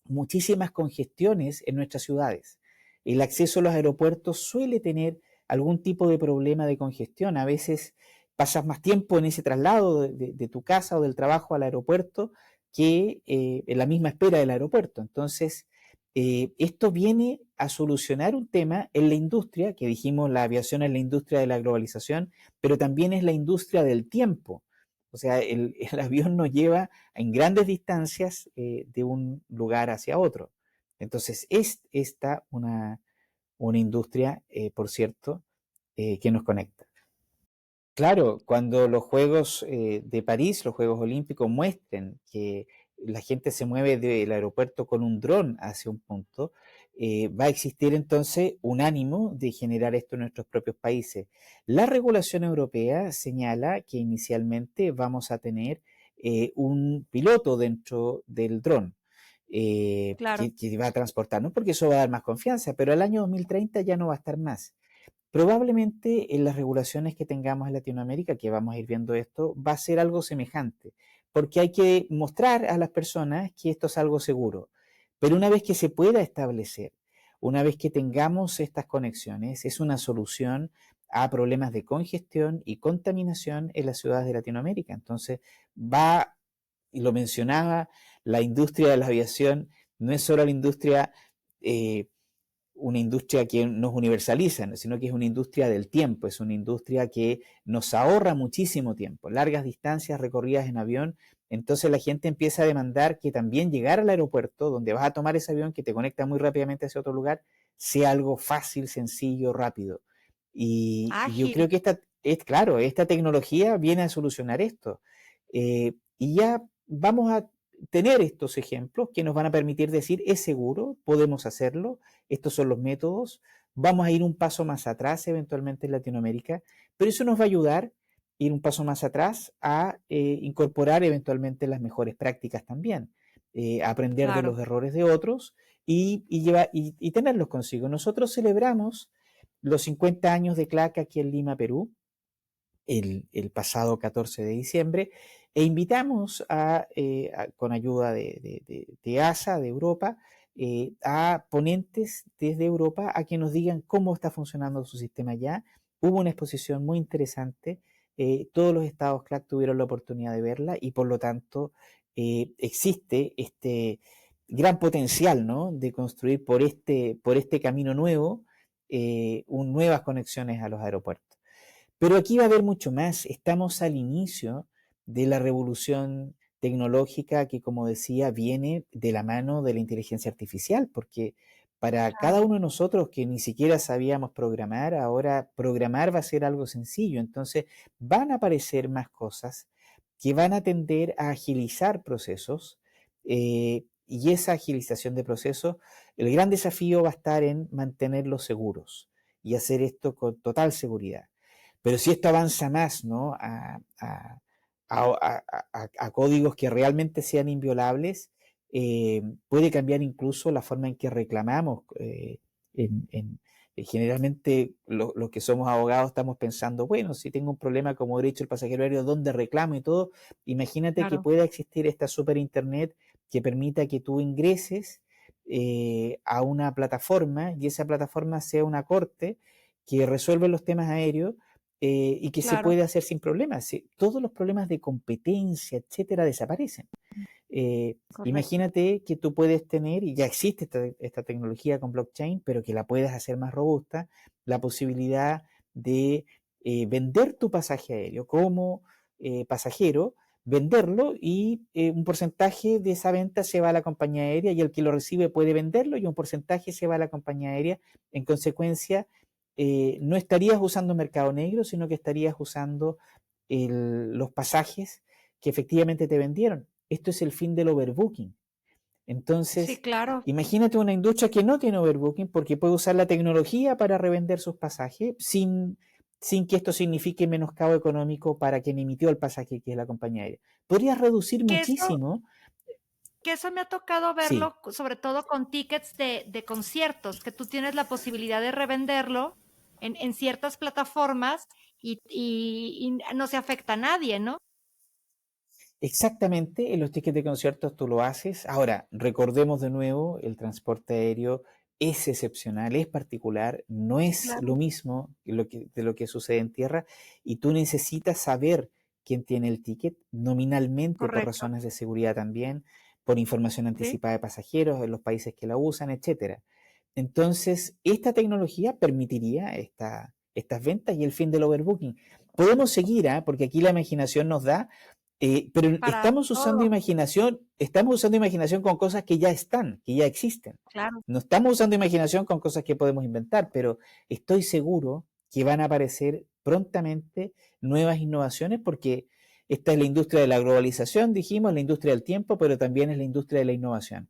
muchísimas congestiones en nuestras ciudades. El acceso a los aeropuertos suele tener algún tipo de problema de congestión. A veces pasas más tiempo en ese traslado de tu casa o del trabajo al aeropuerto que en la misma espera del aeropuerto. Entonces, esto viene a solucionar un tema en la industria, que dijimos la aviación es la industria de la globalización, pero también es la industria del tiempo. O sea, el avión nos lleva en grandes distancias de un lugar hacia otro. Entonces, es esta una industria, por cierto, que nos conecta. Claro, cuando los Juegos de París, los Juegos Olímpicos, muestren que la gente se mueve del aeropuerto con un dron hacia un punto, va a existir entonces un ánimo de generar esto en nuestros propios países. La regulación europea señala que inicialmente vamos a tener un piloto dentro del dron. Claro. Que va a transportarnos, porque eso va a dar más confianza, pero al año 2030 ya no va a estar más. Probablemente en las regulaciones que tengamos en Latinoamérica, que vamos a ir viendo esto, va a ser algo semejante, porque hay que mostrar a las personas que esto es algo seguro. Pero una vez que se pueda establecer, una vez que tengamos estas conexiones, es una solución a problemas de congestión y contaminación en las ciudades de Latinoamérica. Entonces, y lo mencionaba, la industria de la aviación no es solo la industria eh, una industria que nos universaliza, sino que es una industria del tiempo, es una industria que nos ahorra muchísimo tiempo, largas distancias recorridas en avión, entonces la gente empieza a demandar que también llegar al aeropuerto, donde vas a tomar ese avión que te conecta muy rápidamente hacia otro lugar, sea algo fácil, sencillo, rápido. Y yo Ágil. creo que claro, esta tecnología viene a solucionar esto. Y ya vamos a tener estos ejemplos que nos van a permitir decir, es seguro, podemos hacerlo, estos son los métodos, vamos a ir un paso más atrás eventualmente en Latinoamérica, pero eso nos va a ayudar a ir un paso más atrás a incorporar eventualmente las mejores prácticas también, aprender de Claro, los errores de otros y tenerlos consigo. Nosotros celebramos los 50 años de CLAC aquí en Lima, Perú, el pasado 14 de diciembre, e invitamos con ayuda de ASA, de Europa, a ponentes desde Europa a que nos digan cómo está funcionando su sistema ya. Hubo una exposición muy interesante, todos los estados CLAC tuvieron la oportunidad de verla y por lo tanto existe este gran potencial, ¿no?, de construir por este camino nuevo nuevas conexiones a los aeropuertos. Pero aquí va a haber mucho más. Estamos al inicio de la revolución tecnológica que, como decía, viene de la mano de la inteligencia artificial, porque para cada claro, uno de nosotros que ni siquiera sabíamos programar, ahora programar va a ser algo sencillo. Entonces van a aparecer más cosas que van a tender a agilizar procesos y esa agilización de procesos, el gran desafío va a estar en mantenerlos seguros y hacer esto con total seguridad. Pero si esto avanza más, ¿no?, a códigos que realmente sean inviolables, puede cambiar incluso la forma en que reclamamos. En, en, Generalmente los que somos abogados estamos pensando, bueno, si tengo un problema como derecho del pasajero aéreo, ¿dónde reclamo y todo? Imagínate que claro, pueda existir esta super internet que permita que tú ingreses a una plataforma y esa plataforma sea una corte que resuelve los temas aéreos y que se claro, puede hacer sin problemas. Sí, todos los problemas de competencia, etcétera, desaparecen. correcto. Imagínate que tú puedes tener, y ya existe esta tecnología con blockchain, pero que la puedes hacer más robusta, la posibilidad de vender tu pasaje aéreo como pasajero, venderlo y un porcentaje de esa venta se va a la compañía aérea y el que lo recibe puede venderlo y un porcentaje se va a la compañía aérea. En consecuencia, no estarías usando mercado negro, sino que estarías usando los pasajes que efectivamente te vendieron. Esto es el fin del overbooking. Sí, Entonces, claro. imagínate una industria que no tiene overbooking porque puede usar la tecnología para revender sus pasajes sin que esto signifique menoscabo económico para quien emitió el pasaje, que es la compañía aérea. Podrías reducir Que eso muchísimo. que eso me ha tocado Sí, verlo, sobre todo con tickets de conciertos, que tú tienes la posibilidad de revenderlo en ciertas plataformas y no se afecta a nadie, ¿no? exactamente, en los tickets de conciertos tú lo haces. Ahora, recordemos de nuevo, el transporte aéreo es excepcional, es particular, no es Claro. lo mismo de lo que sucede en tierra y tú necesitas saber quién tiene el ticket nominalmente por Correcto, razones de seguridad también, por información sí, anticipada de pasajeros en los países que la usan, etcétera. Entonces, esta tecnología permitiría estas ventas y el fin del overbooking. Podemos seguir, ¿ah? Porque aquí la imaginación nos da pero para todo, estamos usando imaginación con cosas que ya están, que ya existen. claro. No estamos usando imaginación con cosas que podemos inventar, pero estoy seguro que van a aparecer prontamente nuevas innovaciones porque esta es la industria de la globalización, dijimos, la industria del tiempo, pero también es la industria de la innovación.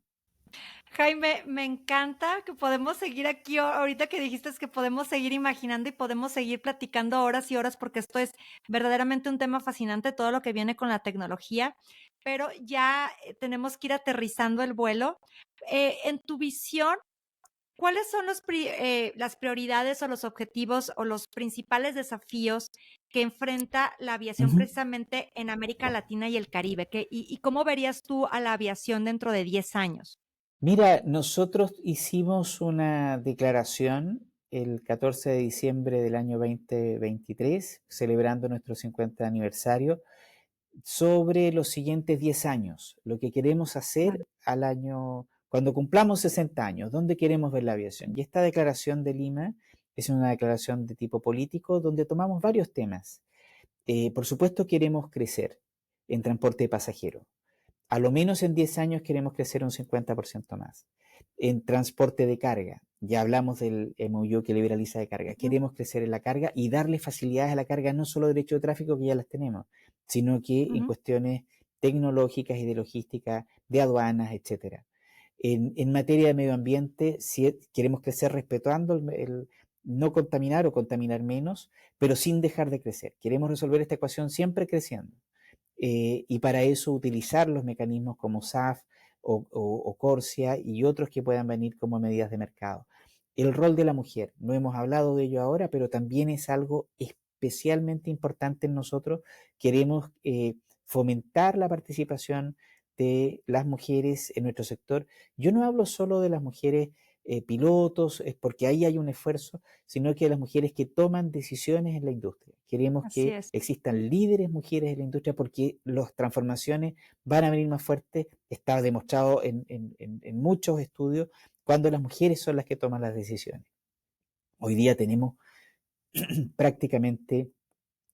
Jaime, me encanta que podemos seguir aquí, ahorita que dijiste es que podemos seguir imaginando y podemos seguir platicando horas y horas, porque esto es verdaderamente un tema fascinante, todo lo que viene con la tecnología, pero ya tenemos que ir aterrizando el vuelo. En tu visión, ¿cuáles son las prioridades o los objetivos o los principales desafíos que enfrenta la aviación Ujú. precisamente en América Latina y el Caribe? Y cómo verías tú a la aviación dentro de 10 años? Mira, nosotros hicimos una declaración el 14 de diciembre del año 2023, celebrando nuestro 50 aniversario, sobre los siguientes 10 años, lo que queremos Claro, hacer al año, cuando cumplamos 60 años, dónde queremos ver la aviación. Y esta declaración de Lima es una declaración de tipo político donde tomamos varios temas. Por supuesto, queremos crecer en transporte de pasajeros. A lo menos en 10 años queremos crecer un 50% más. En transporte de carga, ya hablamos del MOU que liberaliza de carga, ujú, queremos crecer en la carga y darle facilidades a la carga, no solo derecho de tráfico que ya las tenemos, sino que en Ujú. cuestiones tecnológicas y de logística, de aduanas, etcétera. En materia de medio ambiente, si queremos crecer respetando no contaminar o contaminar menos, pero sin dejar de crecer. Queremos resolver esta ecuación siempre creciendo. Y para eso utilizar los mecanismos como SAF o Corsia y otros que puedan venir como medidas de mercado. El rol de la mujer, no hemos hablado de ello ahora, pero también es algo especialmente importante en nosotros. Queremos fomentar la participación de las mujeres en nuestro sector. Yo no hablo solo de las mujeres pilotos, es porque ahí hay un esfuerzo, sino que de las mujeres que toman decisiones en la industria. Queremos Así que es. existan líderes mujeres en la industria porque las transformaciones van a venir más fuertes. Está demostrado en muchos estudios cuando las mujeres son las que toman las decisiones. Hoy día tenemos prácticamente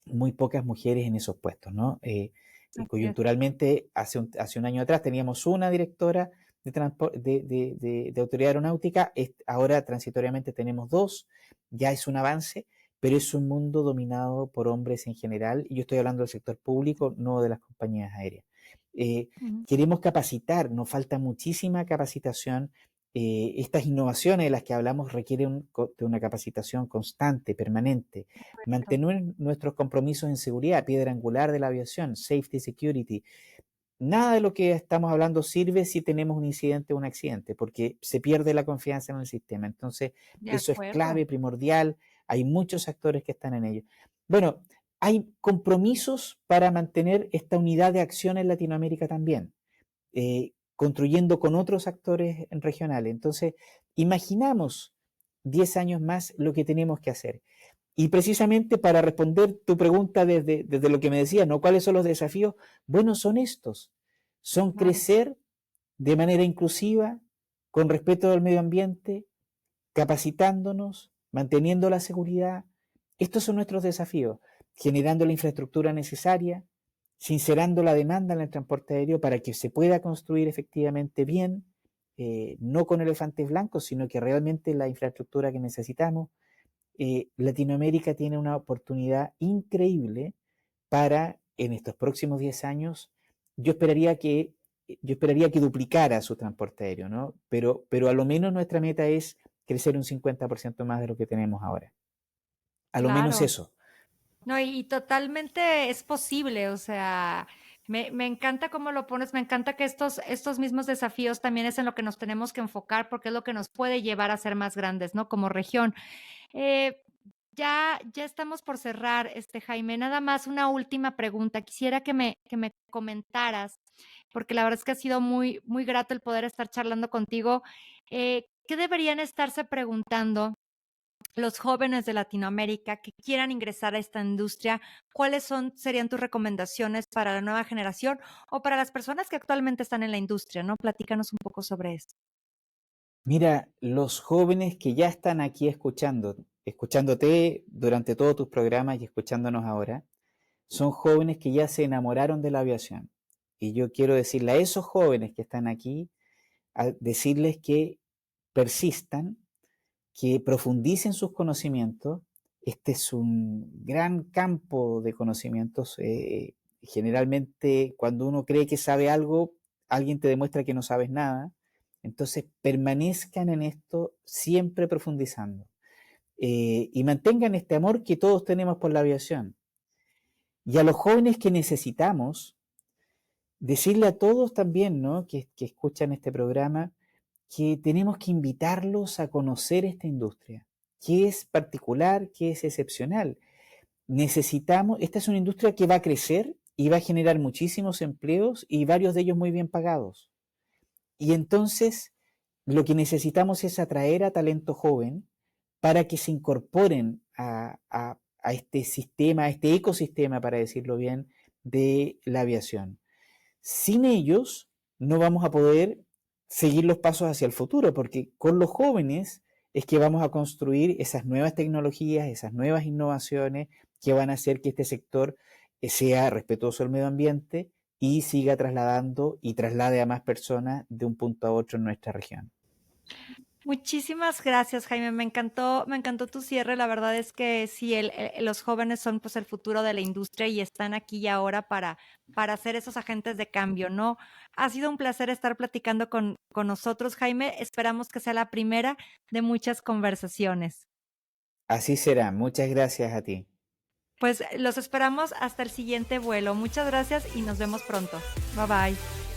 muy pocas mujeres en esos puestos, ¿no? Así es. Coyunturalmente, hace un año atrás teníamos una directora de autoridad aeronáutica, ahora transitoriamente tenemos dos, ya es un avance, pero es un mundo dominado por hombres en general, y yo estoy hablando del sector público, no de las compañías aéreas. Eh, Ujú. Queremos capacitar, nos falta muchísima capacitación. Estas innovaciones de las que hablamos requieren de una capacitación constante, permanente. Correcto. Mantener nuestros compromisos en seguridad, piedra angular de la aviación, safety, security. Nada de lo que estamos hablando sirve si tenemos un incidente o un accidente, porque se pierde la confianza en el sistema. Entonces, De eso es acuerdo. clave, primordial. Hay muchos actores que están en ello. Bueno, hay compromisos para mantener esta unidad de acción en Latinoamérica también, construyendo con otros actores regionales. Entonces, imaginamos 10 años más lo que tenemos que hacer. Y precisamente para responder tu pregunta desde lo que me decías, ¿no? ¿Cuáles son los desafíos? Bueno, son estos. Son Claro, crecer de manera inclusiva, con respeto al medio ambiente, capacitándonos, manteniendo la seguridad. Estos son nuestros desafíos, generando la infraestructura necesaria, sincerando la demanda en el transporte aéreo para que se pueda construir efectivamente bien, no con elefantes blancos, sino que realmente la infraestructura que necesitamos. Latinoamérica tiene una oportunidad increíble para, en estos próximos 10 años, yo esperaría que, yo esperaría que duplicara su transporte aéreo, ¿no? Pero a lo menos nuestra meta es crecer un 50% más de lo que tenemos ahora. A lo menos claro. eso. No, y totalmente es posible, o sea, me encanta cómo lo pones, me encanta que estos mismos desafíos también es en lo que nos tenemos que enfocar, porque es lo que nos puede llevar a ser más grandes, ¿no? Como región. Eh, ya estamos por cerrar, Jaime, nada más una última pregunta. Quisiera que me comentaras, porque la verdad es que ha sido muy muy grato el poder estar charlando contigo, ¿qué deberían estarse preguntando los jóvenes de Latinoamérica que quieran ingresar a esta industria? ¿Cuáles serían tus recomendaciones para la nueva generación o para las personas que actualmente están en la industria, no? Platícanos un poco sobre esto. Mira, los jóvenes que ya están aquí escuchándote durante todos tus programas y escuchándonos ahora, son jóvenes que ya se enamoraron de la aviación. Y yo quiero decirle a esos jóvenes que están aquí, a decirles que persistan, que profundicen sus conocimientos. Este es un gran campo de conocimientos. Generalmente, cuando uno cree que sabe algo, alguien te demuestra que no sabes nada. Entonces, permanezcan en esto siempre profundizando. Y mantengan este amor que todos tenemos por la aviación. Y a los jóvenes que necesitamos, decirle a todos también, ¿no? Que escuchan este programa, que tenemos que invitarlos a conocer esta industria, que es particular, que es excepcional. Esta es una industria que va a crecer y va a generar muchísimos empleos y varios de ellos muy bien pagados. Y entonces lo que necesitamos es atraer a talento joven para que se incorporen a este sistema, a este ecosistema, para decirlo bien, de la aviación. Sin ellos no vamos a poder seguir los pasos hacia el futuro, porque con los jóvenes es que vamos a construir esas nuevas tecnologías, esas nuevas innovaciones que van a hacer que este sector sea respetuoso del medio ambiente y siga trasladando y traslade a más personas de un punto a otro en nuestra región. Muchísimas gracias, Jaime. Me encantó tu cierre. La verdad es que sí, los jóvenes son pues el futuro de la industria y están aquí y ahora para ser esos agentes de cambio, ¿no? Ha sido un placer estar platicando con nosotros, Jaime. Esperamos que sea la primera de muchas conversaciones. Así será. Muchas gracias a ti. Pues los esperamos hasta el siguiente vuelo. Muchas gracias y nos vemos pronto. Bye bye.